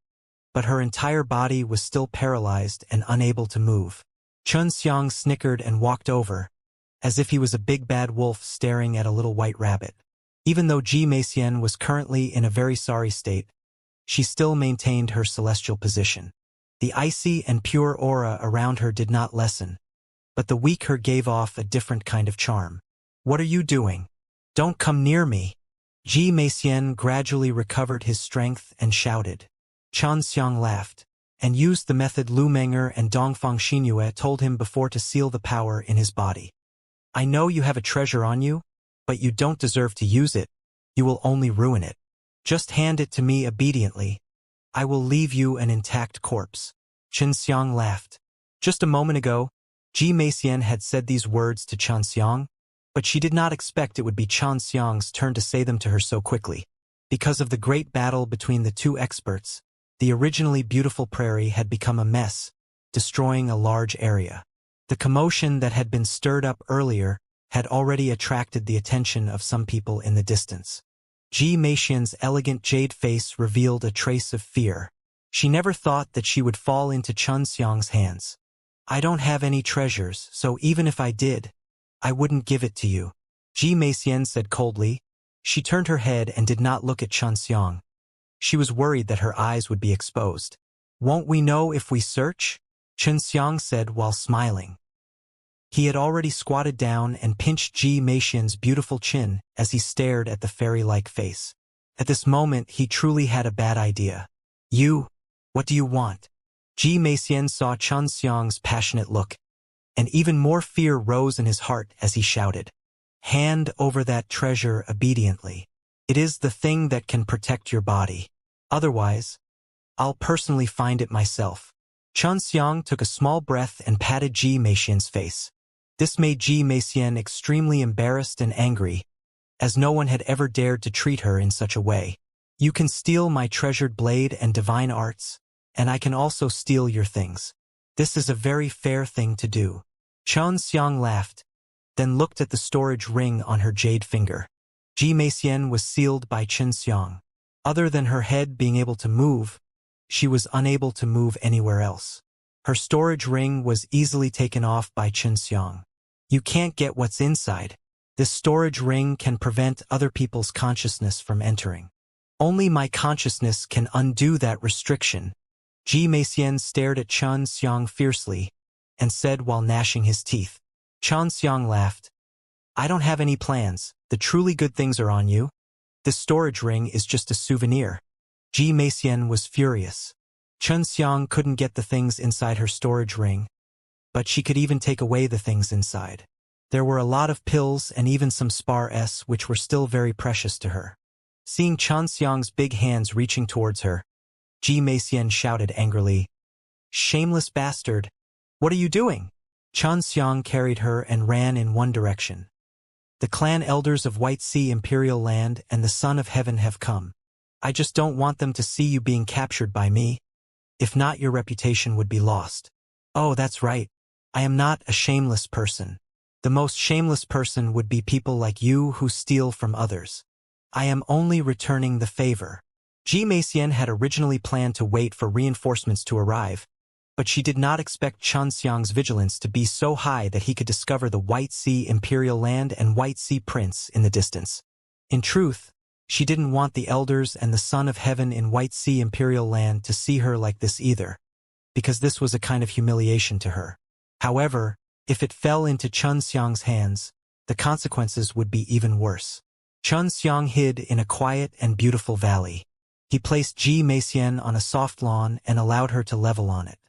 but her entire body was still paralyzed and unable to move. Chen Xiang snickered and walked over, as if he was a big bad wolf staring at a little white rabbit. Even though Ji Meixian was currently in a very sorry state, she still maintained her celestial position. The icy and pure aura around her did not lessen, but the weak her gave off a different kind of charm. What are you doing? Don't come near me. Ji Meixian gradually recovered his strength and shouted. Chen Xiang laughed, and used the method Lu Menger and Dongfang Xinyue told him before to seal the power in his body. I know you have a treasure on you, but you don't deserve to use it. You will only ruin it. Just hand it to me obediently. I will leave you an intact corpse. Chen Xiang laughed. Just a moment ago, Ji Meixian had said these words to Chen Xiang, but she did not expect it would be Chen Xiang's turn to say them to her so quickly. Because of the great battle between the two experts, the originally beautiful prairie had become a mess, destroying a large area. The commotion that had been stirred up earlier had already attracted the attention of some people in the distance. Ji Meixian's elegant jade face revealed a trace of fear. She never thought that she would fall into Chen Xiang's hands. I don't have any treasures, so even if I did, I wouldn't give it to you, Ji Meixian said coldly. She turned her head and did not look at Chen Xiang. She was worried that her eyes would be exposed. Won't we know if we search? Chen Xiang said while smiling. He had already squatted down and pinched Ji Meixian's beautiful chin as he stared at the fairy-like face. At this moment, he truly had a bad idea. What do you want? Ji Meixian saw Chen Xiang's passionate look, and even more fear rose in his heart as he shouted. Hand over that treasure obediently. It is the thing that can protect your body. Otherwise, I'll personally find it myself. Chen Xiang took a small breath and patted Ji Meixian's face. This made Ji Meixian extremely embarrassed and angry, as no one had ever dared to treat her in such a way. You can steal my treasured blade and divine arts, and I can also steal your things. This is a very fair thing to do. Chen Xiang laughed, then looked at the storage ring on her jade finger. Ji Meixian was sealed by Chen Xiang. Other than her head being able to move, she was unable to move anywhere else. Her storage ring was easily taken off by Chen Xiang. You can't get what's inside. This storage ring can prevent other people's consciousness from entering. Only my consciousness can undo that restriction. Ji Meixian stared at Chen Xiang fiercely and said while gnashing his teeth. Chen Xiang laughed. I don't have any plans. The truly good things are on you. This storage ring is just a souvenir. Ji Meixian was furious. Xianxia couldn't get the things inside her storage ring, but she could even take away the things inside. There were a lot of pills and even some spars which were still very precious to her. Seeing Xianxia's big hands reaching towards her, Ji Meixian shouted angrily, "Shameless bastard! What are you doing?" Xianxia carried her and ran in one direction. "The clan elders of White Sea Imperial Land and the Son of Heaven have come. I just don't want them to see you being captured by me. If not, your reputation would be lost." "Oh, that's right. I am not a shameless person. The most shameless person would be people like you who steal from others. I am only returning the favor." Ji Meixian had originally planned to wait for reinforcements to arrive, but she did not expect Xianxia's vigilance to be so high that he could discover the White Sea Imperial Land and White Sea Prince in the distance. In truth, she didn't want the elders and the Son of Heaven in White Sea Imperial Land to see her like this either, because this was a kind of humiliation to her. However, if it fell into Xianxia's hands, the consequences would be even worse. Xianxia hid in a quiet and beautiful valley. He placed Ji Meixian on a soft lawn and allowed her to level on it.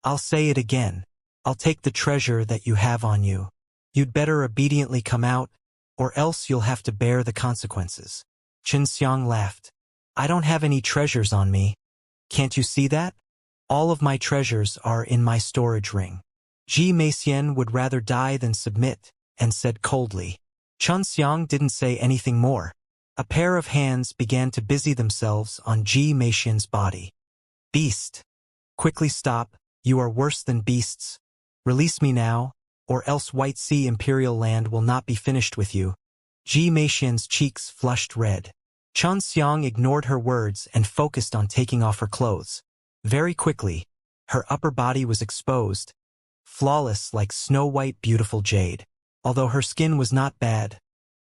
"I'll say it again. I'll take the treasure that you have on you. You'd better obediently come out, or else you'll have to bear the consequences." Xianxia laughed. "I don't have any treasures on me. Can't you see that? All of my treasures are in my storage ring." Ji Meixian would rather die than submit, and said coldly. Xianxia didn't say anything more. A pair of hands began to busy themselves on Ji Meixian's body. "Beast! Quickly stop, you are worse than beasts. Release me now, or else White Sea Imperial Land will not be finished with you." Ji Meixian's cheeks flushed red. Xianxia ignored her words and focused on taking off her clothes. Very quickly, her upper body was exposed, flawless like snow-white beautiful jade. Although her skin was not bad,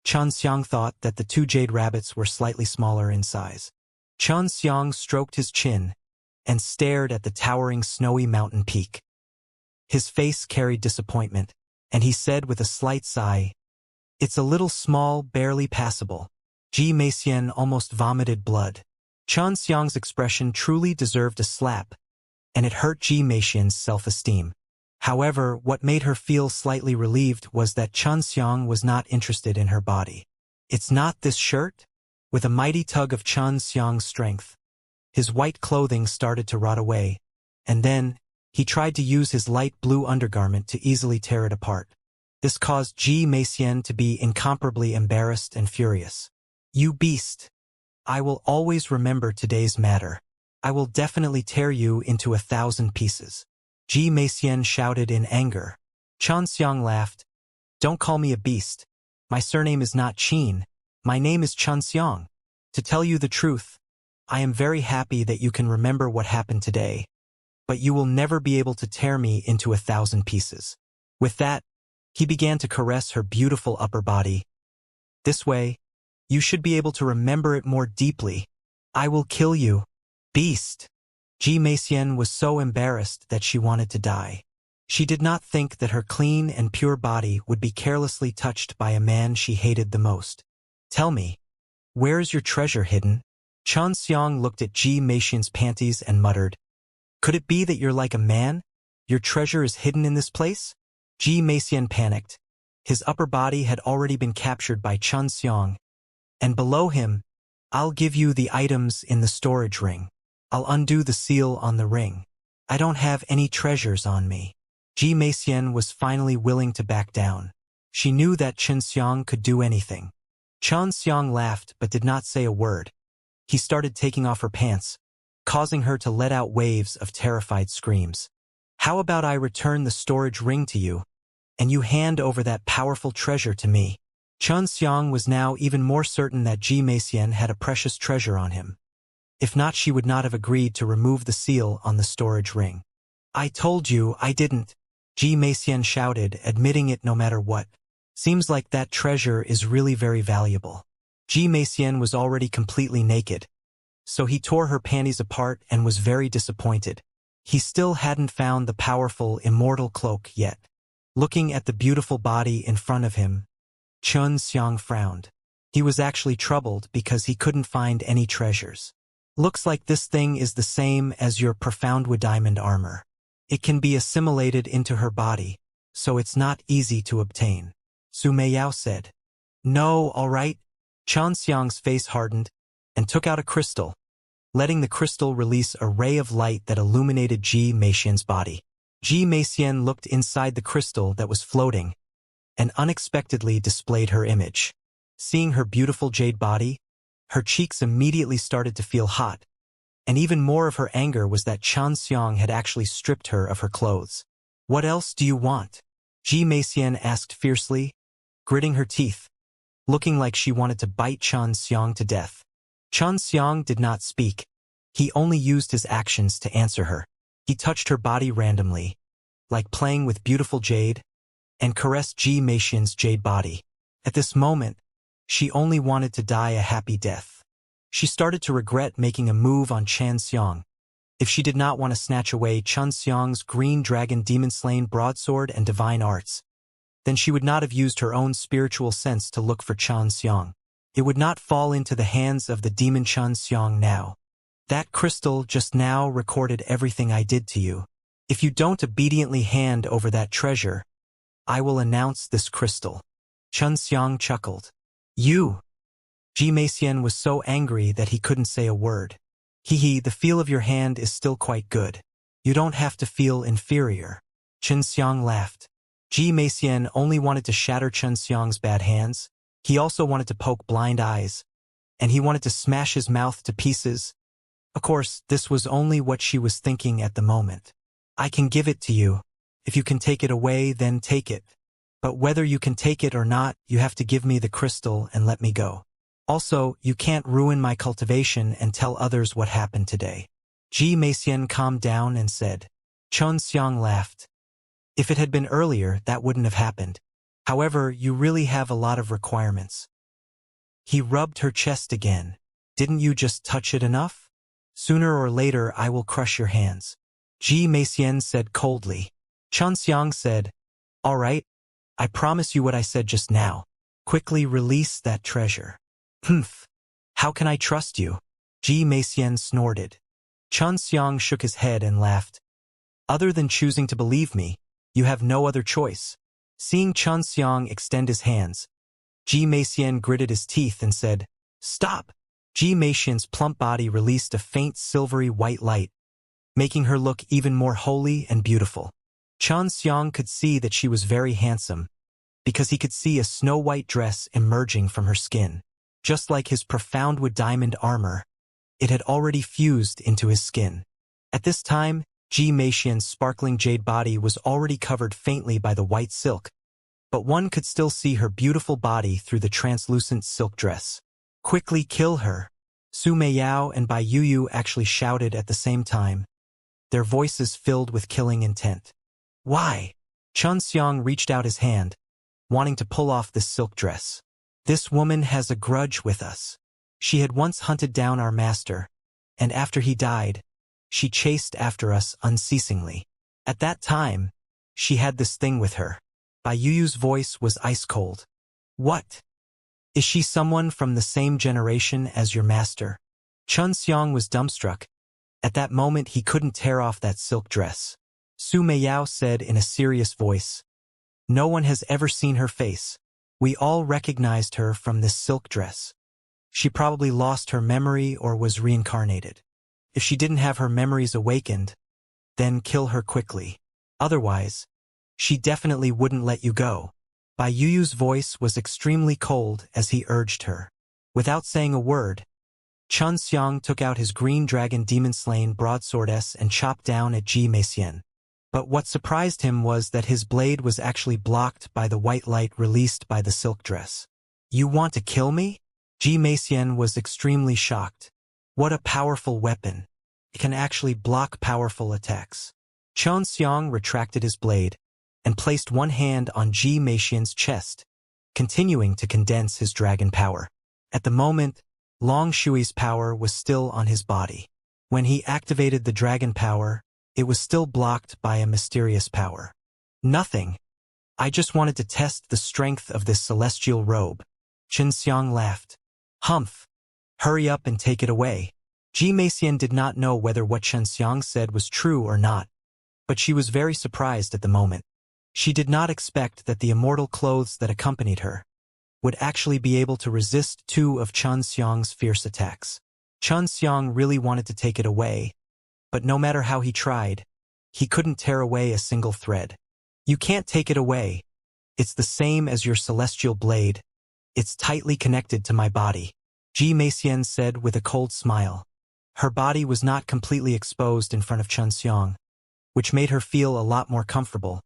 Xianxia thought that the two jade rabbits were slightly smaller in size. Xianxia stroked his chin and stared at the towering snowy mountain peak. His face carried disappointment, and he said with a slight sigh, "It's a little small, barely passable." Ji Meixian almost vomited blood. Xianxia's expression truly deserved a slap, and it hurt Ji Meixian's self-esteem. However, what made her feel slightly relieved was that Xianxia was not interested in her body. "It's not this shirt?" With a mighty tug of Xianxia's strength, his white clothing started to rot away, and then, he tried to use his light blue undergarment to easily tear it apart. This caused Ji Meixian to be incomparably embarrassed and furious. "You beast! I will always remember today's matter. I will definitely tear you into 1,000 pieces." Ji Meixian shouted in anger. Xianxia laughed. "Don't call me a beast. My surname is not Qin. My name is Xianxia. To tell you the truth, I am very happy that you can remember what happened today, but you will never be able to tear me into 1,000 pieces." With that, he began to caress her beautiful upper body. "This way, you should be able to remember it more deeply. I will kill you, beast." Ji Meixian was so embarrassed that she wanted to die. She did not think that her clean and pure body would be carelessly touched by a man she hated the most. "Tell me, where is your treasure hidden?" Xianxia looked at Ji Meixian's panties and muttered, "Could it be that you're like a man? Your treasure is hidden in this place?" Ji Meixian panicked. His upper body had already been captured by Xianxia, and below him, "I'll give you the items in the storage ring. I'll undo the seal on the ring. I don't have any treasures on me." Ji Meixian was finally willing to back down. She knew that Xianxia could do anything. Xianxia laughed but did not say a word. He started taking off her pants, causing her to let out waves of terrified screams. "How about I return the storage ring to you, and you hand over that powerful treasure to me?" Xianxia was now even more certain that Ji Meixian had a precious treasure on him. If not, she would not have agreed to remove the seal on the storage ring. "I told you I didn't," Ji Meixian shouted, admitting it no matter what. "Seems like that treasure is really very valuable." Ji Meixian was already completely naked, so he tore her panties apart and was very disappointed. He still hadn't found the powerful Immortal cloak yet. Looking at the beautiful body in front of him, Xianxia frowned. He was actually troubled because he couldn't find any treasures. Looks like this thing is the same as your profound with diamond armor. It can be assimilated into her body, so it's not easy to obtain. Su Meiyao said. No, all right. Xianxia's face hardened and took out a crystal, letting the crystal release a ray of light that illuminated Ji Meixian's body. Ji Meixian looked inside the crystal that was floating and unexpectedly displayed her image. Seeing her beautiful jade body, her cheeks immediately started to feel hot, and even more of her anger was that Xianxia had actually stripped her of her clothes. What else do you want? Ji Meixian asked fiercely, gritting her teeth, looking like she wanted to bite Xianxia to death. Xianxia did not speak. He only used his actions to answer her. He touched her body randomly, like playing with beautiful jade, and caressed Ji Meixian's jade body. At this moment, she only wanted to die a happy death. She started to regret making a move on Xianxia. If she did not want to snatch away Xianxia's green dragon demon-slain broadsword and divine arts, then she would not have used her own spiritual sense to look for Xianxia. It would not fall into the hands of the demon Xianxia now. That crystal just now recorded everything I did to you. If you don't obediently hand over that treasure, I will announce this crystal. Xianxia chuckled. You! Ji Meixian was so angry that he couldn't say a word. Hee, the feel of your hand is still quite good. You don't have to feel inferior. Xianxia laughed. Ji Meixian only wanted to shatter Xianxia's bad hands. He also wanted to poke blind eyes, and he wanted to smash his mouth to pieces. Of course, this was only what she was thinking at the moment. I can give it to you. If you can take it away, then take it. But whether you can take it or not, you have to give me the crystal and let me go. Also, you can't ruin my cultivation and tell others what happened today. Ji Meixian calmed down and said. Xianxia laughed. If it had been earlier, that wouldn't have happened. However, you really have a lot of requirements. He rubbed her chest again. Didn't you just touch it enough? Sooner or later, I will crush your hands. Ji Meixian said coldly. Xianxia said, all right, I promise you what I said just now. Quickly release that treasure. Humph. How can I trust you? Ji Meixian snorted. Xianxia shook his head and laughed. Other than choosing to believe me, you have no other choice. Seeing Xianxia extend his hands, Ji Meixian gritted his teeth and said, stop! Ji Meixian's plump body released a faint silvery white light, making her look even more holy and beautiful. Xianxia could see that she was very handsome, because he could see a snow-white dress emerging from her skin. Just like his profound with diamond armor, it had already fused into his skin. At this time, Ji Meixian's sparkling jade body was already covered faintly by the white silk, but one could still see her beautiful body through the translucent silk dress. Quickly kill her! Su Meiyao and Bai Yuyu actually shouted at the same time, their voices filled with killing intent. Why? Xianxia reached out his hand, wanting to pull off this silk dress. This woman has a grudge with us. She had once hunted down our master, and after he died, she chased after us unceasingly. At that time, she had this thing with her. Bai Yuyu's voice was ice-cold. What? Is she someone from the same generation as your master? Xianxia was dumbstruck. At that moment he couldn't tear off that silk dress. Su Meiyao said in a serious voice, no one has ever seen her face. We all recognized her from this silk dress. She probably lost her memory or was reincarnated. If she didn't have her memories awakened, then kill her quickly. Otherwise, she definitely wouldn't let you go. Bai Yuyu's voice was extremely cold as he urged her. Without saying a word, Xianxia took out his green dragon demon-slain broadsword and chopped down at Ji Meixian. But what surprised him was that his blade was actually blocked by the white light released by the silk dress. You want to kill me? Ji Meixian was extremely shocked. What a powerful weapon. It can actually block powerful attacks. Xianxia retracted his blade and placed one hand on Ji Meixian's chest, continuing to condense his dragon power. At the moment, Long Shui's power was still on his body. When he activated the dragon power, it was still blocked by a mysterious power. Nothing. I just wanted to test the strength of this celestial robe. Xianxia laughed. Humph. Hurry up and take it away. Meixian did not know whether what Xianxia said was true or not, but she was very surprised at the moment. She did not expect that the immortal clothes that accompanied her would actually be able to resist two of Xianxia's fierce attacks. Xianxia really wanted to take it away, but no matter how he tried, he couldn't tear away a single thread. You can't take it away. It's the same as your celestial blade. It's tightly connected to my body. Meixian said with a cold smile. Her body was not completely exposed in front of Xianxia, which made her feel a lot more comfortable,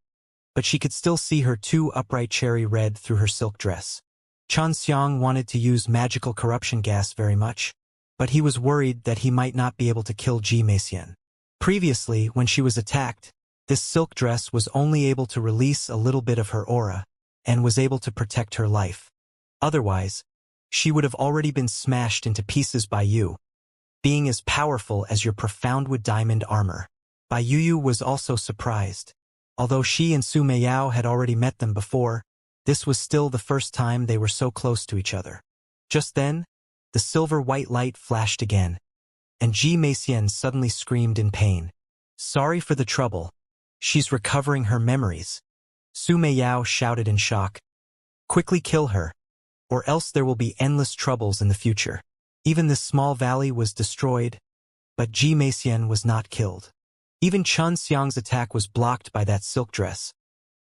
but she could still see her two upright cherry red through her silk dress. Xianxia wanted to use magical corruption gas very much, but he was worried that he might not be able to kill Meixian. Previously, when she was attacked, this silk dress was only able to release a little bit of her aura, and was able to protect her life. Otherwise, she would have already been smashed into pieces by you, being as powerful as your profound wood diamond armor. Bai Yuyu was also surprised. Although she and Su Meiyao had already met them before, this was still the first time they were so close to each other. Just then, the silver-white light flashed again, and Meixian suddenly screamed in pain. Sorry for the trouble. She's recovering her memories. Su Meiyao shouted in shock. Quickly kill her, or else there will be endless troubles in the future. Even this small valley was destroyed, but Meixian was not killed. Even Xianxia's attack was blocked by that silk dress,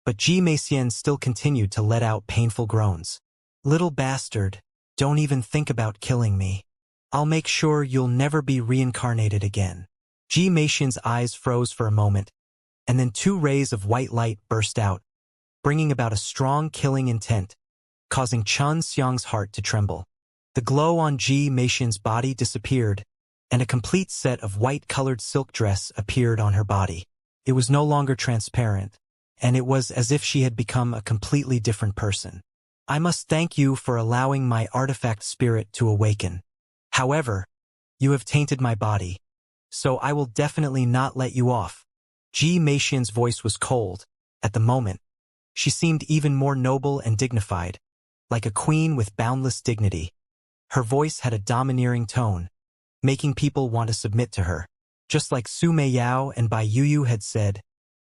but Meixian still continued to let out painful groans. Little bastard, don't even think about killing me. I'll make sure you'll never be reincarnated again. Meixian's eyes froze for a moment, and then two rays of white light burst out, bringing about a strong killing intent, causing Xianxia's heart to tremble. The glow on Meixian's body disappeared, and a complete set of white-colored silk dress appeared on her body. It was no longer transparent, and it was as if she had become a completely different person. I must thank you for allowing my artifact spirit to awaken. However, you have tainted my body, so I will definitely not let you off. Meixian's voice was cold. At the moment, she seemed even more noble and dignified, like a queen with boundless dignity. Her voice had a domineering tone, making people want to submit to her. Just like Su Meiyao and Bai Yuyu had said,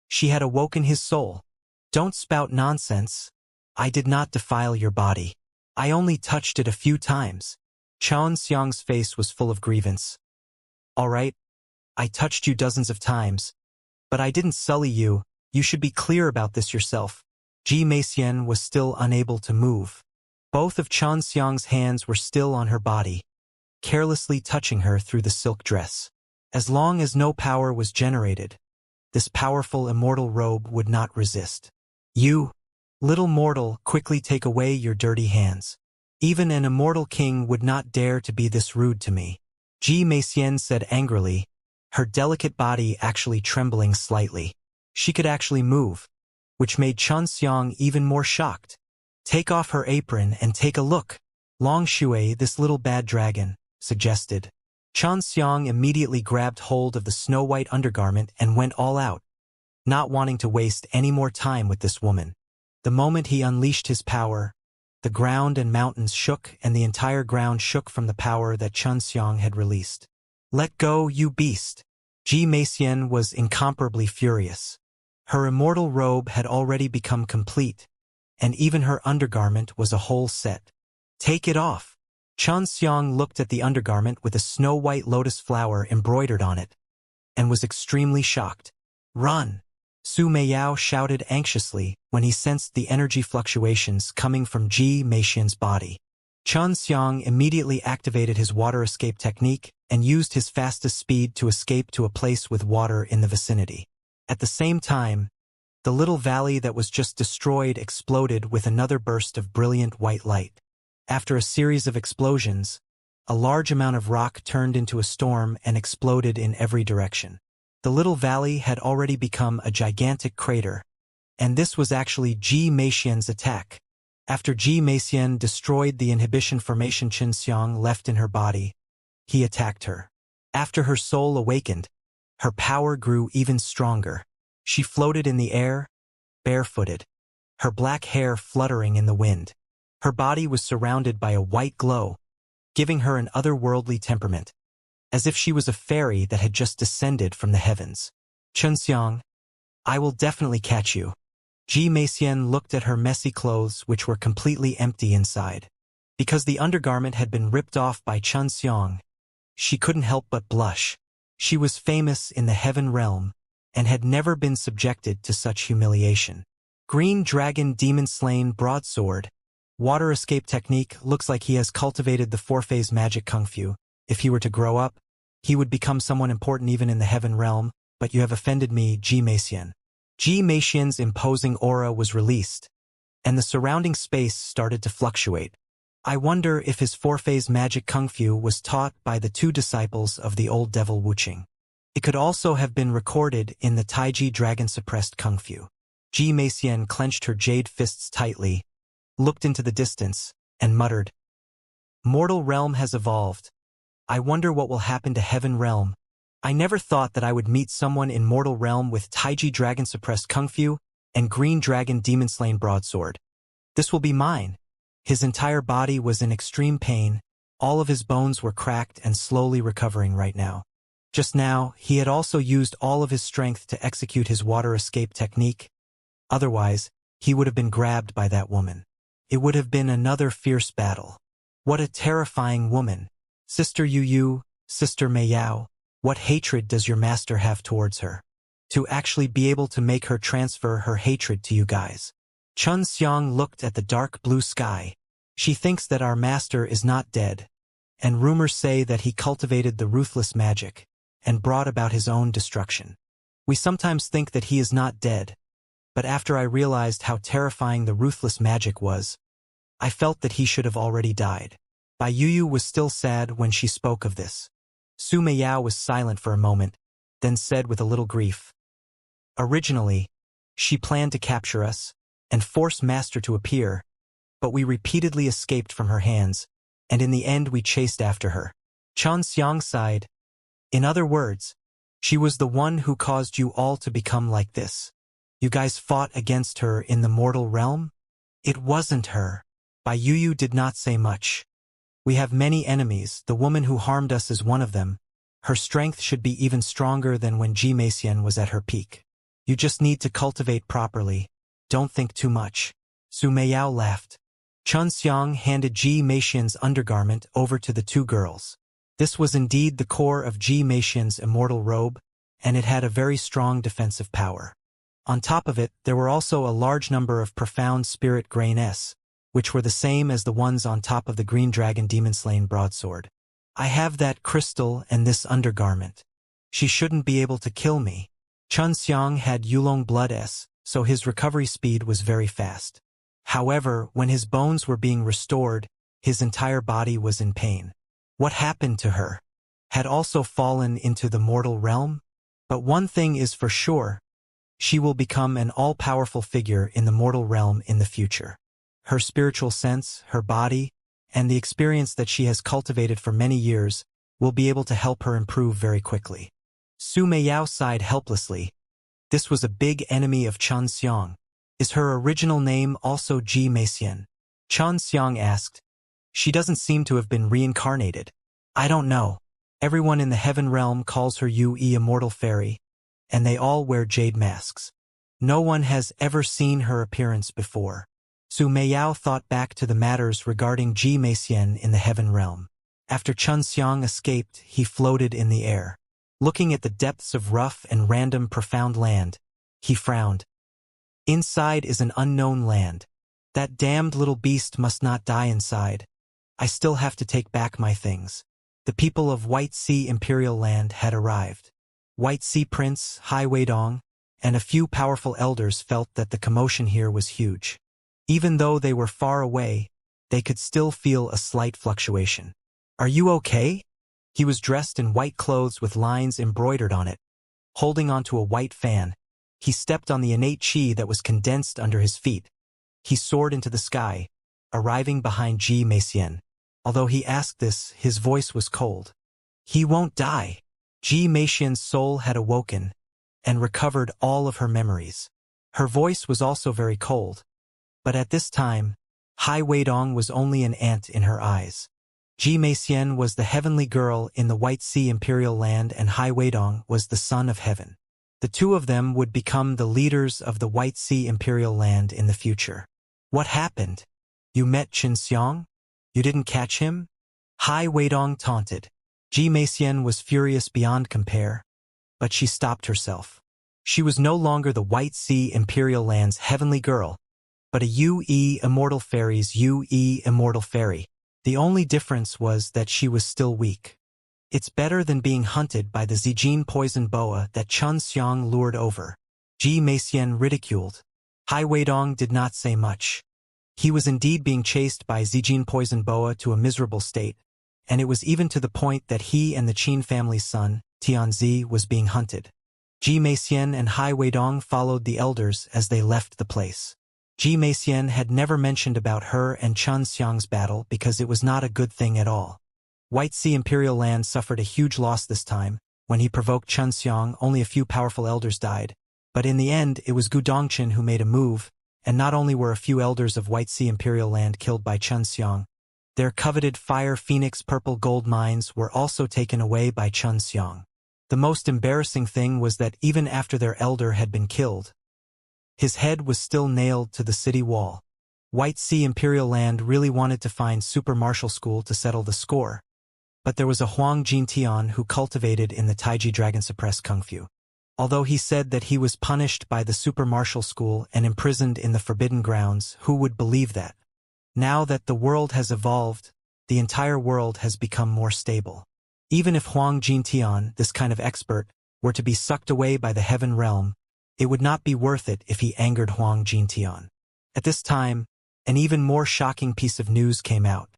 she had awoken his soul. Don't spout nonsense. I did not defile your body. I only touched it a few times. Xianxia's face was full of grievance. All right, I touched you dozens of times, but I didn't sully you. You should be clear about this yourself. Meixian was still unable to move. Both of Xianxia's hands were still on her body, carelessly touching her through the silk dress. As long as no power was generated, this powerful immortal robe would not resist. You, little mortal, quickly take away your dirty hands. Even an immortal king would not dare to be this rude to me. Meixian said angrily, her delicate body actually trembling slightly. She could actually move, which made Xianxia even more shocked. Take off her apron and take a look. Long Shui, this little bad dragon, suggested. Xianxia immediately grabbed hold of the snow-white undergarment and went all out, not wanting to waste any more time with this woman. The moment he unleashed his power, the ground and mountains shook, and the entire ground shook from the power that Xianxia had released. Let go, you beast! Meixian was incomparably furious. Her immortal robe had already become complete, and even her undergarment was a whole set. Take it off! Xianxia looked at the undergarment with a snow-white lotus flower embroidered on it, and was extremely shocked. Run! Su Meiyao shouted anxiously when he sensed the energy fluctuations coming from Meixian's body. Xianxia immediately activated his water escape technique and used his fastest speed to escape to a place with water in the vicinity. At the same time, the little valley that was just destroyed exploded with another burst of brilliant white light. After a series of explosions, a large amount of rock turned into a storm and exploded in every direction. The little valley had already become a gigantic crater, and this was actually Meixian's attack. After Meixian destroyed the inhibition formation Xianxia left in her body, he attacked her. After her soul awakened, her power grew even stronger. She floated in the air, barefooted, her black hair fluttering in the wind. Her body was surrounded by a white glow, giving her an otherworldly temperament, as if she was a fairy that had just descended from the heavens. Xianxia, I will definitely catch you. Meixian looked at her messy clothes, which were completely empty inside. Because the undergarment had been ripped off by Xianxia, she couldn't help but blush. She was famous in the heaven realm, and had never been subjected to such humiliation. Green Dragon Demon Slain Broadsword. Water escape technique. Looks like he has cultivated the 4-phase magic kung fu. If he were to grow up, he would become someone important even in the heaven realm, but you have offended me, Meixian. Meixian's imposing aura was released, and the surrounding space started to fluctuate. I wonder if his 4-phase magic kung fu was taught by the 2 disciples of the old devil Wuxia. It could also have been recorded in the Taiji dragon-suppressed kung fu. Meixian clenched her jade fists tightly, looked into the distance, and muttered, Mortal realm has evolved. I wonder what will happen to heaven realm. I never thought that I would meet someone in mortal realm with Taiji dragon-suppressed kung fu and green dragon demon-slain broadsword. This will be mine. His entire body was in extreme pain. All of his bones were cracked and slowly recovering right now. Just now, he had also used all of his strength to execute his water escape technique. Otherwise, he would have been grabbed by that woman. It would have been another fierce battle. What a terrifying woman. Sister Yu, Sister Meiyao, what hatred does your master have towards her? To actually be able to make her transfer her hatred to you guys. Chun Xiang looked at the dark blue sky. She thinks that our master is not dead, and rumors say that he cultivated the ruthless magic and brought about his own destruction. We sometimes think that he is not dead, but after I realized how terrifying the ruthless magic was, I felt that he should have already died. Bai Yu was still sad when she spoke of this. Su Meiyao was silent for a moment, then said with a little grief, Originally, she planned to capture us and force Master to appear, but we repeatedly escaped from her hands, and in the end we chased after her. Chan Xiang sighed. In other words, she was the one who caused you all to become like this. You guys fought against her in the mortal realm? It wasn't her. Bai Yu did not say much. We have many enemies. The woman who harmed us is one of them. Her strength should be even stronger than when Meixian was at her peak. You just need to cultivate properly. Don't think too much. Su Meiyao laughed. Chun Xiang handed Meixian's undergarment over to the 2 girls. This was indeed the core of Meixian's immortal robe, and it had a very strong defensive power. On top of it, there were also a large number of profound spirit grains, which were the same as the ones on top of the green dragon demon-slain broadsword. I have that crystal and this undergarment. She shouldn't be able to kill me. Chun Xiang had Yulong blood S, so his recovery speed was very fast. However, when his bones were being restored, his entire body was in pain. What happened to her? Had also fallen into the mortal realm? But one thing is for sure, she will become an all-powerful figure in the mortal realm in the future. Her spiritual sense, her body, and the experience that she has cultivated for many years will be able to help her improve very quickly. Su Meiyao sighed helplessly. This was a big enemy of Chun Xiang. Is her original name also Meixian? Chun Xiang asked. She doesn't seem to have been reincarnated. I don't know. Everyone in the heaven realm calls her Immortal Fairy, and they all wear jade masks. No one has ever seen her appearance before. Su Meiyao thought back to the matters regarding Meixian in the heaven realm. After Chun Xiang escaped, he floated in the air. Looking at the depths of rough and random profound land, he frowned. Inside is an unknown land. That damned little beast must not die inside. I still have to take back my things. The people of White Sea Imperial Land had arrived. White Sea Prince, Hai Weidong, and a few powerful elders felt that the commotion here was huge. Even though they were far away, they could still feel a slight fluctuation. Are you okay? He was dressed in white clothes with lines embroidered on it. Holding onto a white fan, he stepped on the innate chi that was condensed under his feet. He soared into the sky, arriving behind Meixian. Although he asked this, his voice was cold. He won't die. Meixian's soul had awoken and recovered all of her memories. Her voice was also very cold. But at this time, Hai Weidong was only an ant in her eyes. Ji Meixian was the heavenly girl in the White Sea Imperial Land, and Hai Weidong was the son of heaven. The two of them would become the leaders of the White Sea Imperial Land in the future. What happened? You met Xianxia? You didn't catch him? Hai Weidong taunted. Ji Meixian was furious beyond compare, but she stopped herself. She was no longer the White Sea Imperial Land's heavenly girl, but a UE Immortal Fairy's UE Immortal Fairy. The only difference was that she was still weak. It's better than being hunted by the Zijin poison boa that Chun Xiang lured over. Ji Meixian ridiculed. Hai Weidong did not say much. He was indeed being chased by Zijin poison boa to a miserable state, and it was even to the point that he and the Qin family's son, Tianzi, was being hunted. Ji Meixian and Hai Weidong followed the elders as they left the place. Ji Meixian had never mentioned about her and Chun Xiang's battle because it was not a good thing at all. White Sea Imperial Land suffered a huge loss this time. When he provoked Chun Xiang, only a few powerful elders died. But in the end, it was Gu Dongqin who made a move, and not only were a few elders of White Sea Imperial Land killed by Chun Xiang, their coveted Fire Phoenix purple gold mines were also taken away by Chun Xiang. The most embarrassing thing was that even after their elder had been killed, his head was still nailed to the city wall. White Sea Imperial Land really wanted to find Super Martial School to settle the score. But there was a Huang Jintian who cultivated in the Taiji Dragon suppressed Kung Fu. Although he said that he was punished by the Super Martial School and imprisoned in the Forbidden Grounds, who would believe that? Now that the world has evolved, the entire world has become more stable. Even if Huang Jintian, this kind of expert, were to be sucked away by the Heaven Realm, it would not be worth it if he angered Huang Jintian. At this time, an even more shocking piece of news came out.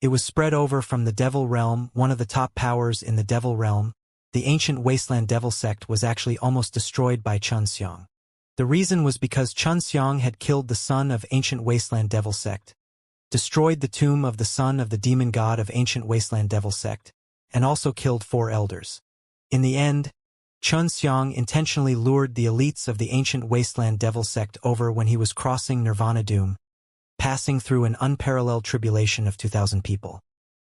It was spread over from the Devil Realm. One of the top powers in the Devil Realm, the ancient Wasteland Devil Sect, was actually almost destroyed by Chun Xiang. The reason was because Chun Xiang had killed the son of ancient Wasteland Devil Sect, destroyed the tomb of the son of the demon god of ancient Wasteland Devil Sect, and also killed 4 elders. In the end, Chun Xiang intentionally lured the elites of the ancient Wasteland Devil Sect over when he was crossing Nirvana Doom, passing through an unparalleled tribulation of 2,000 people.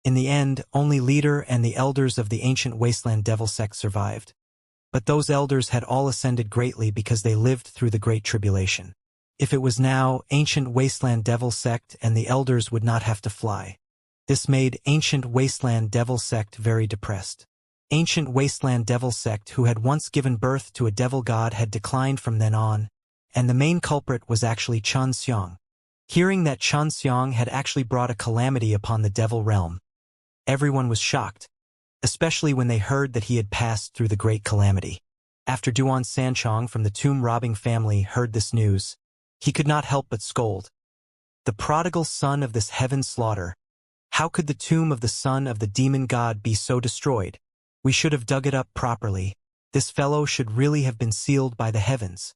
In the end, only leader and the elders of the ancient Wasteland Devil Sect survived. But those elders had all ascended greatly because they lived through the Great Tribulation. If it was now, ancient Wasteland Devil Sect and the elders would not have to fly. This made ancient Wasteland Devil Sect very depressed. Ancient Wasteland Devil Sect, who had once given birth to a devil god, had declined from then on, and the main culprit was actually Chun Xiang. Hearing that Chun Xiang had actually brought a calamity upon the Devil Realm, everyone was shocked, especially when they heard that he had passed through the great calamity. After Duan Sanchong from the tomb-robbing family heard this news, he could not help but scold. The prodigal son of this heaven slaughter, how could the tomb of the son of the demon god be so destroyed? We should have dug it up properly. This fellow should really have been sealed by the heavens.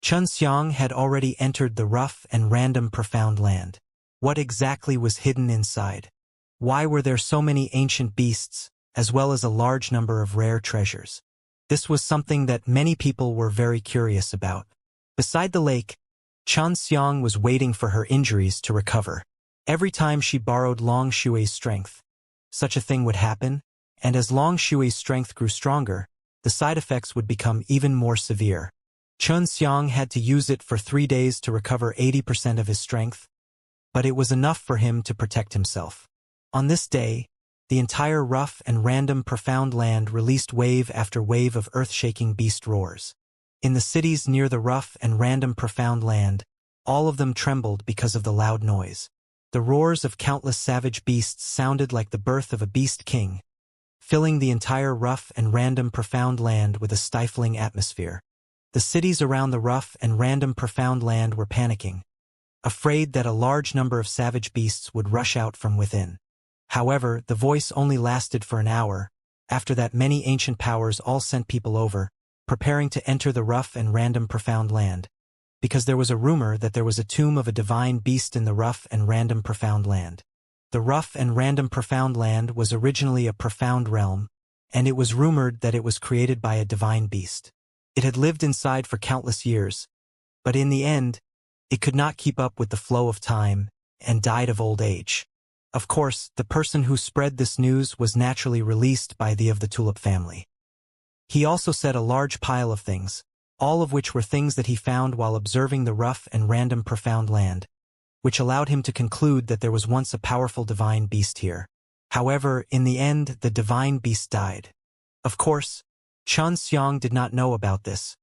Chun Xiang had already entered the rough and random profound land. What exactly was hidden inside? Why were there so many ancient beasts, as well as a large number of rare treasures? This was something that many people were very curious about. Beside the lake, Chun Xiang was waiting for her injuries to recover. Every time she borrowed Long Shui's strength, such a thing would happen, and as Long Shui's strength grew stronger, the side effects would become even more severe. Chun Xiang had to use it for 3 days to recover 80% of his strength, but it was enough for him to protect himself. On this day, the entire rough and random profound land released wave after wave of earth-shaking beast roars. In the cities near the rough and random profound land, all of them trembled because of the loud noise. The roars of countless savage beasts sounded like the birth of a beast king, filling the entire rough and random profound land with a stifling atmosphere. The cities around the rough and random profound land were panicking, afraid that a large number of savage beasts would rush out from within. However, the voice only lasted for an hour. After that, many ancient powers all sent people over, preparing to enter the rough and random profound land, because there was a rumor that there was a tomb of a divine beast in the rough and random profound land. The rough and random profound land was originally a profound realm, and it was rumored that it was created by a divine beast. It had lived inside for countless years, but in the end, It could not keep up with the flow of time, and died of old age. Of course, the person who spread this news was naturally released by the of the tulip family. He also said a large pile of things, all of which were things that he found while observing the rough and random profound land, which allowed him to conclude that there was once a powerful divine beast here. However, in the end, the divine beast died. Of course, Xianxia did not know about this,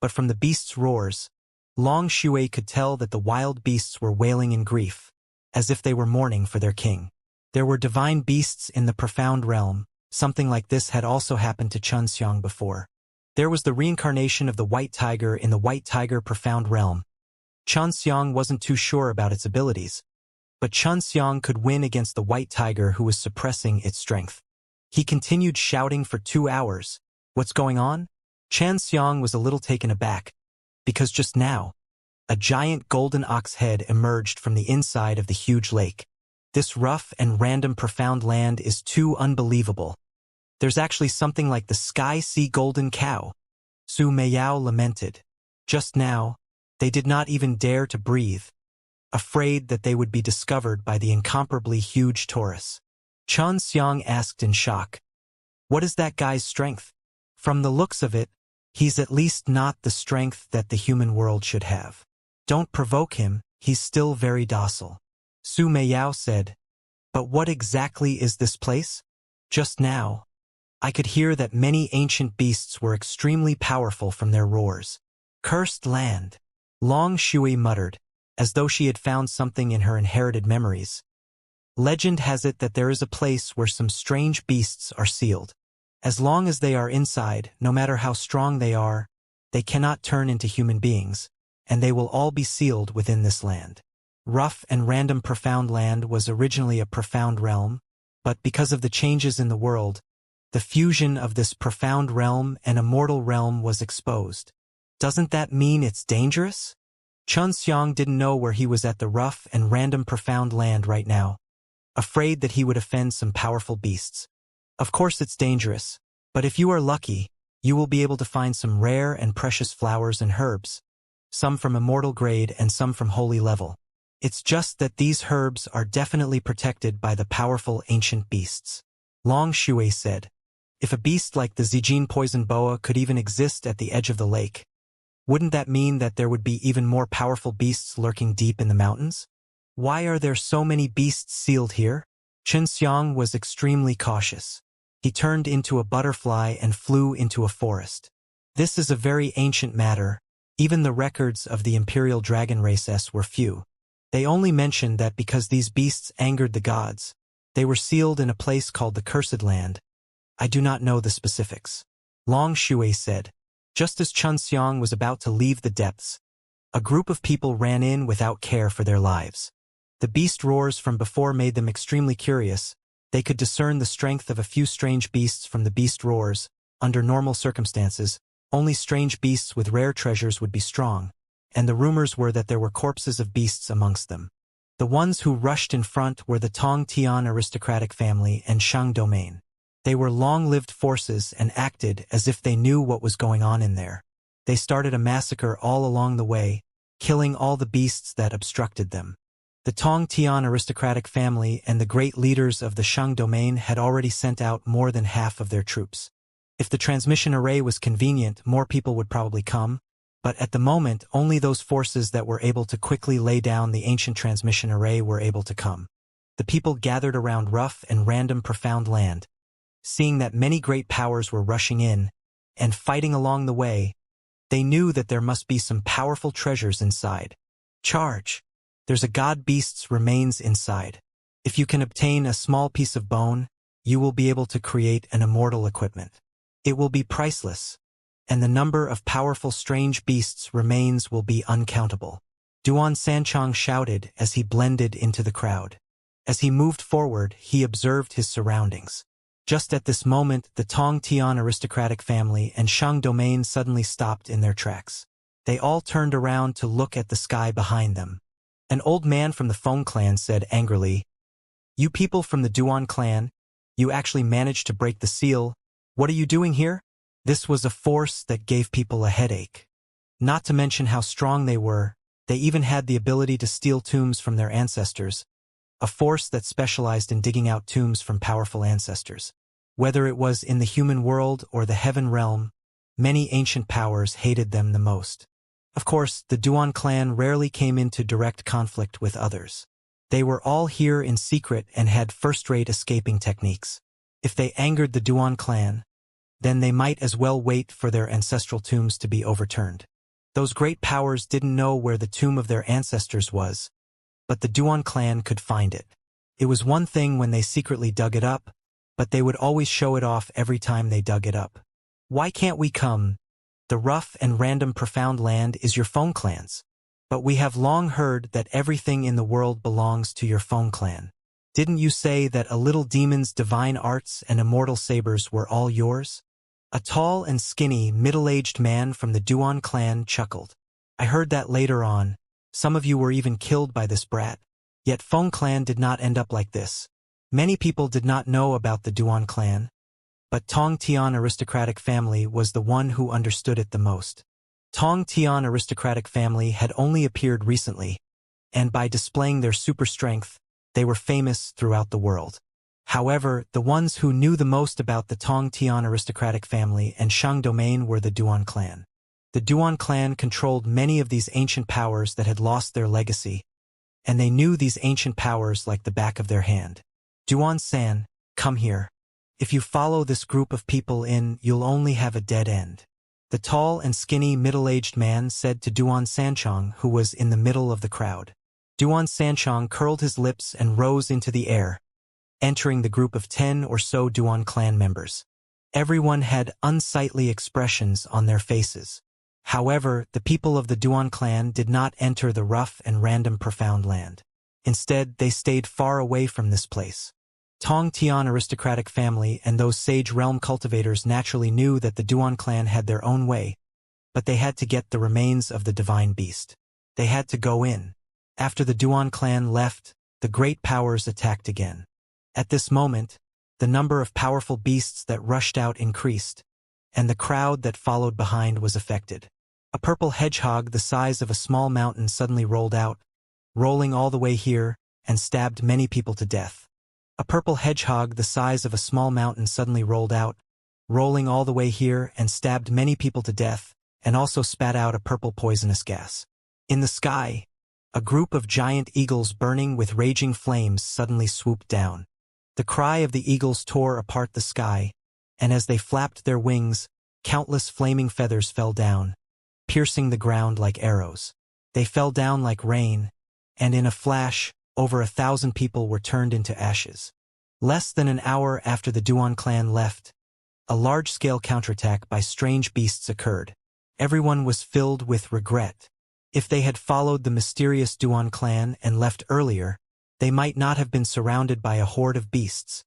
but from the beast's roars, Long Shui could tell that the wild beasts were wailing in grief, as if they were mourning for their king. There were divine beasts in the profound realm. Something like this had also happened to Xianxia before. There was the reincarnation of the white tiger in the white tiger profound realm. Xianxia wasn't too sure about its abilities, but Xianxia could win against the white tiger who was suppressing its strength. He continued shouting for 2 hours. What's going on? Xianxia was a little taken aback, because just now, a giant golden ox head emerged from the inside of the huge lake. This rough and random profound land is too unbelievable. There's actually something like the sky-sea golden cow. Su Meiyao lamented. Just now, they did not even dare to breathe, afraid that they would be discovered by the incomparably huge Taurus. Xianxia asked in shock. What is that guy's strength? From the looks of it, he's at least not the strength that the human world should have. Don't provoke him, he's still very docile. Su Meiyao said. But what exactly is this place? Just now, I could hear that many ancient beasts were extremely powerful from their roars. Cursed land. Long Shui muttered, as though she had found something in her inherited memories. Legend has it that there is a place where some strange beasts are sealed. As long as they are inside, no matter how strong they are, they cannot turn into human beings, and they will all be sealed within this land. Rough and random profound land was originally a profound realm, but because of the changes in the world, the fusion of this profound realm and immortal realm was exposed. Doesn't that mean it's dangerous? Xianxia didn't know where he was at the rough and random profound land right now, afraid that he would offend some powerful beasts. Of course it's dangerous, but if you are lucky, you will be able to find some rare and precious flowers and herbs, some from immortal grade and some from holy level. It's just that these herbs are definitely protected by the powerful ancient beasts. Long Shui said. If a beast like the Zijin poison boa could even exist at the edge of the lake, wouldn't that mean that there would be even more powerful beasts lurking deep in the mountains? Why are there so many beasts sealed here? Xianxia was extremely cautious. He turned into a butterfly and flew into a forest. This is a very ancient matter. Even the records of the imperial dragon races were few. They only mentioned that because these beasts angered the gods, they were sealed in a place called the Cursed Land. I do not know the specifics. Long Shui said. Just as Xianxia was about to leave the depths, a group of people ran in without care for their lives. The beast roars from before made them extremely curious. They could discern the strength of a few strange beasts from the beast roars. Under normal circumstances, only strange beasts with rare treasures would be strong, and the rumors were that there were corpses of beasts amongst them. The ones who rushed in front were the Tong Tian aristocratic family and Shang domain. They were long-lived forces and acted as if they knew what was going on in there. They started a massacre all along the way, killing all the beasts that obstructed them. The Tong Tian aristocratic family and the great leaders of the Shang domain had already sent out more than half of their troops. If the transmission array was convenient, more people would probably come, but at the moment only those forces that were able to quickly lay down the ancient transmission array were able to come. The people gathered around rough and random profound land. Seeing that many great powers were rushing in and fighting along the way, they knew that there must be some powerful treasures inside. Charge! There's a god beast's remains inside. If you can obtain a small piece of bone, you will be able to create an immortal equipment. It will be priceless, and the number of powerful strange beasts' remains will be uncountable. Duan Sanchong shouted as he blended into the crowd. As he moved forward, he observed his surroundings. Just at this moment, the Tong Tian aristocratic family and Shang domain suddenly stopped in their tracks. They all turned around to look at the sky behind them. An old man from the Feng clan said angrily, "You people from the Duan clan, you actually managed to break the seal. What are you doing here?" This was a force that gave people a headache. Not to mention how strong they were, They even had the ability to steal tombs from their ancestors, a force that specialized in digging out tombs from powerful ancestors. Whether it was in the human world or the heaven realm, many ancient powers hated them the most. Of course, the Duan clan rarely came into direct conflict with others. They were all here in secret and had first-rate escaping techniques. If they angered the Duan clan, then they might as well wait for their ancestral tombs to be overturned. Those great powers didn't know where the tomb of their ancestors was, but the Duan clan could find it. It was one thing when they secretly dug it up, but they would always show it off every time they dug it up. Why can't we come? The rough and random profound land is your phone clan's. But we have long heard that everything in the world belongs to your phone clan. Didn't you say that a little demon's divine arts and immortal sabers were all yours? A tall and skinny, middle-aged man from the Duan clan chuckled. I heard that later on. Some of you were even killed by this brat. Yet Phone clan did not end up like this. Many people did not know about the Duan clan, but Tong Tian aristocratic family was the one who understood it the most. Tong Tian aristocratic family had only appeared recently, and by displaying their super strength, they were famous throughout the world. However, the ones who knew the most about the Tong Tian aristocratic family and Shang domain were the Duan clan. The Duan clan controlled many of these ancient powers that had lost their legacy, and they knew these ancient powers like the back of their hand. Duan-san, come here. If you follow this group of people in, you'll only have a dead end. The tall and skinny middle-aged man said to Duan Sanchong, who was in the middle of the crowd. Duan Sanchong curled his lips and rose into the air, entering the group of 10 or so Duan clan members. Everyone had unsightly expressions on their faces. However, the people of the Duan clan did not enter the rough and random profound land. Instead, they stayed far away from this place. Tong Tian aristocratic family and those sage realm cultivators naturally knew that the Duan clan had their own way, but they had to get the remains of the divine beast. They had to go in. After the Duan clan left, the great powers attacked again. At this moment, the number of powerful beasts that rushed out increased, and the crowd that followed behind was affected. A purple hedgehog the size of a small mountain suddenly rolled out, rolling all the way here, and stabbed many people to death. A purple hedgehog the size of a small mountain suddenly rolled out, rolling all the way here and stabbed many people to death, and also spat out a purple poisonous gas. In the sky, a group of giant eagles burning with raging flames suddenly swooped down. The cry of the eagles tore apart the sky, and as they flapped their wings, countless flaming feathers fell down, piercing the ground like arrows. They fell down like rain, and in a flash, over 1,000 people were turned into ashes. Less than an hour after the Duan clan left, a large-scale counterattack by strange beasts occurred. Everyone was filled with regret. If they had followed the mysterious Duan clan and left earlier, they might not have been surrounded by a horde of beasts.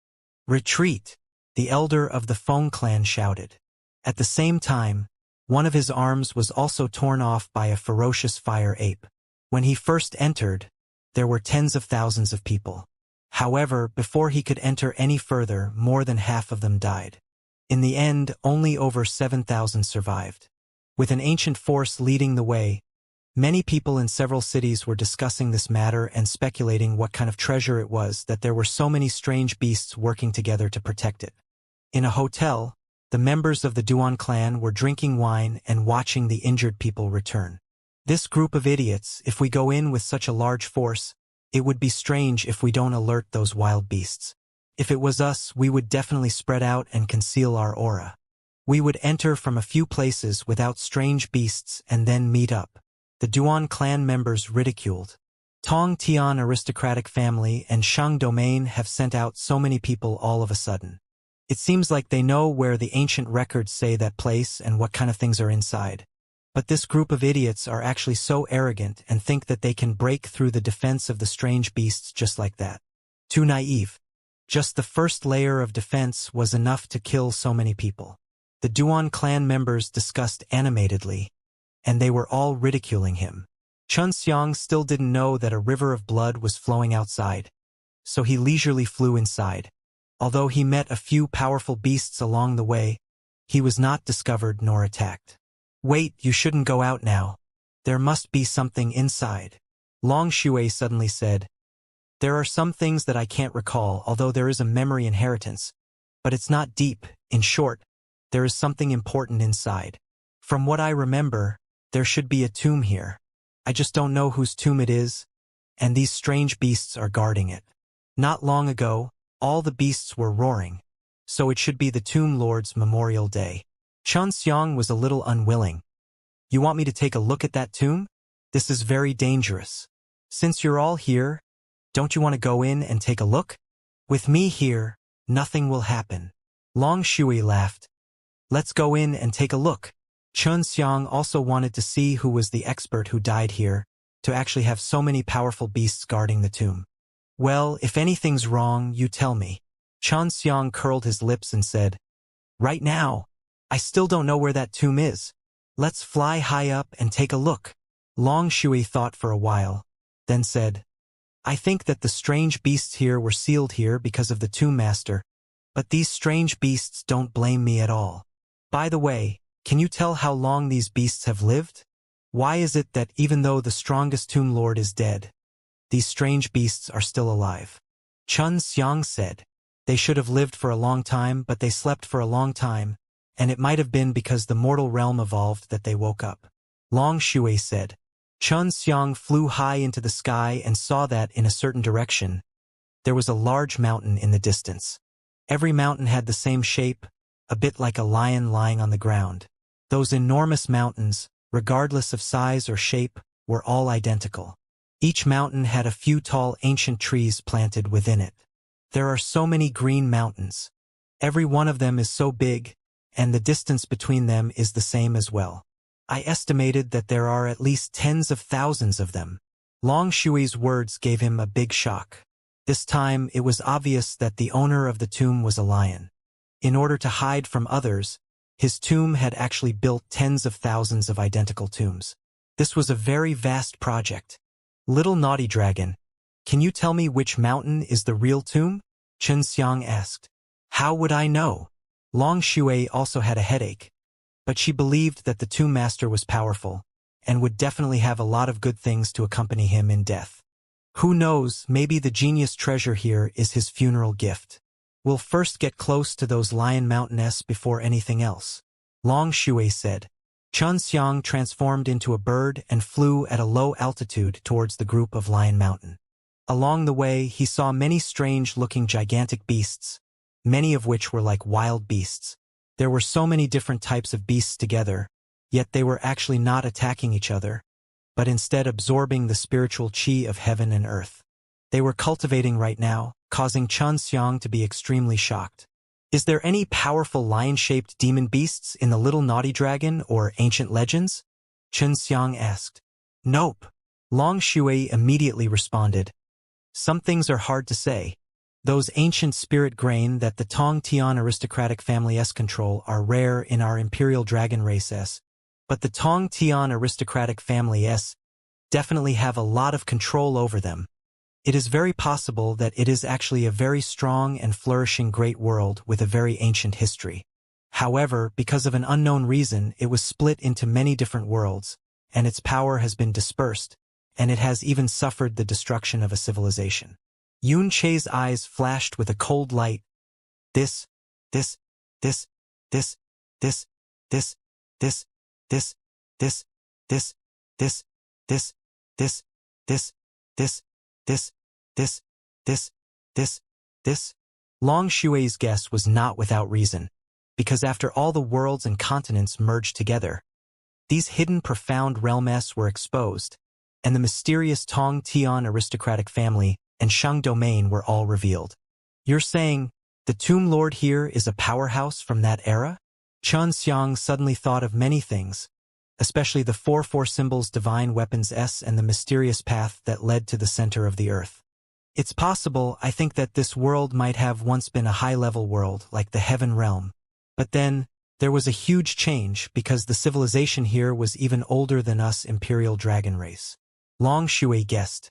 Retreat! The elder of the Feng clan shouted. At the same time, one of his arms was also torn off by a ferocious fire ape. When he first entered, there were tens of thousands of people. However, before he could enter any further, more than half of them died. In the end, only over 7,000 survived. With an ancient force leading the way, many people in several cities were discussing this matter and speculating what kind of treasure it was that there were so many strange beasts working together to protect it. In a hotel, the members of the Duan clan were drinking wine and watching the injured people return. This group of idiots, if we go in with such a large force, it would be strange if we don't alert those wild beasts. If it was us, we would definitely spread out and conceal our aura. We would enter from a few places without strange beasts and then meet up. The Duan clan members ridiculed. Tong Tian aristocratic family and Shang domain have sent out so many people all of a sudden. It seems like they know where the ancient records say that place and what kind of things are inside. But this group of idiots are actually so arrogant and think that they can break through the defense of the strange beasts just like that. Too naive. Just the first layer of defense was enough to kill so many people. The Duan clan members discussed animatedly, and they were all ridiculing him. Xianxia still didn't know that a river of blood was flowing outside, so he leisurely flew inside. Although he met a few powerful beasts along the way, he was not discovered nor attacked. Wait, you shouldn't go out now. There must be something inside. Long Shui suddenly said, there are some things that I can't recall, although there is a memory inheritance. But it's not deep. In short, there is something important inside. From what I remember, there should be a tomb here. I just don't know whose tomb it is, and these strange beasts are guarding it. Not long ago, all the beasts were roaring, so it should be the Tomb Lord's Memorial Day. Xianxia was a little unwilling. You want me to take a look at that tomb? This is very dangerous. Since you're all here, don't you want to go in and take a look? With me here, nothing will happen. Long Shui laughed. Let's go in and take a look. Xianxia also wanted to see who was the expert who died here, to actually have so many powerful beasts guarding the tomb. Well, if anything's wrong, you tell me. Xianxia curled his lips and said, right now, I still don't know where that tomb is. Let's fly high up and take a look. Long Shui thought for a while, then said, I think that the strange beasts here were sealed here because of the tomb master, but these strange beasts don't blame me at all. By the way, can you tell how long these beasts have lived? Why is it that even though the strongest tomb lord is dead, these strange beasts are still alive? Xianxia said, they should have lived for a long time, but they slept for a long time, and it might have been because the mortal realm evolved that they woke up. Long Shui said. Xianxia flew high into the sky and saw that in a certain direction, there was a large mountain in the distance. Every mountain had the same shape, a bit like a lion lying on the ground. Those enormous mountains, regardless of size or shape, were all identical. Each mountain had a few tall ancient trees planted within it. There are so many green mountains. Every one of them is so big, and the distance between them is the same as well. I estimated that there are at least tens of thousands of them. Long Shui's words gave him a big shock. This time it was obvious that the owner of the tomb was a lion. In order to hide from others, his tomb had actually built tens of thousands of identical tombs. This was a very vast project. Little Naughty Dragon, can you tell me which mountain is the real tomb? Xianxia asked. How would I know? Long Shui also had a headache, but she believed that the tomb master was powerful, and would definitely have a lot of good things to accompany him in death. Who knows, maybe the genius treasure here is his funeral gift. We'll first get close to those Lion Mountainess before anything else. Long Shui said. Xianxia transformed into a bird and flew at a low altitude towards the group of Lion Mountain. Along the way, he saw many strange-looking gigantic beasts, many of which were like wild beasts. There were so many different types of beasts together, yet they were actually not attacking each other, but instead absorbing the spiritual chi of heaven and earth. They were cultivating right now, causing Xianxia to be extremely shocked. Is there any powerful lion-shaped demon beasts in the Little Naughty Dragon or ancient legends? Xianxia asked. Nope. Long Shui immediately responded. Some things are hard to say. Those ancient spirit grain that the Tong Tian aristocratic family S control are rare in our imperial dragon race S, but the Tong Tian aristocratic family S definitely have a lot of control over them. It is very possible that it is actually a very strong and flourishing great world with a very ancient history. However, because of an unknown reason, it was split into many different worlds, and its power has been dispersed, and it has even suffered the destruction of a civilization. Yun Che's eyes flashed with a cold light. This, this, this, this, this, this, this, this, this, this, this, this, this, this, this, this, this, this, this, this. Long Shui's guess was not without reason, because after all the worlds and continents merged together, these hidden profound realms were exposed, and the mysterious Tong Tian aristocratic family and Shang domain were all revealed. You're saying, the Tomb Lord here is a powerhouse from that era? Xianxia suddenly thought of many things, especially the 4 symbols divine weapons S and the mysterious path that led to the center of the earth. It's possible, I think that this world might have once been a high-level world like the Heaven Realm, but then there was a huge change because the civilization here was even older than us imperial dragon race. Long Shui guessed.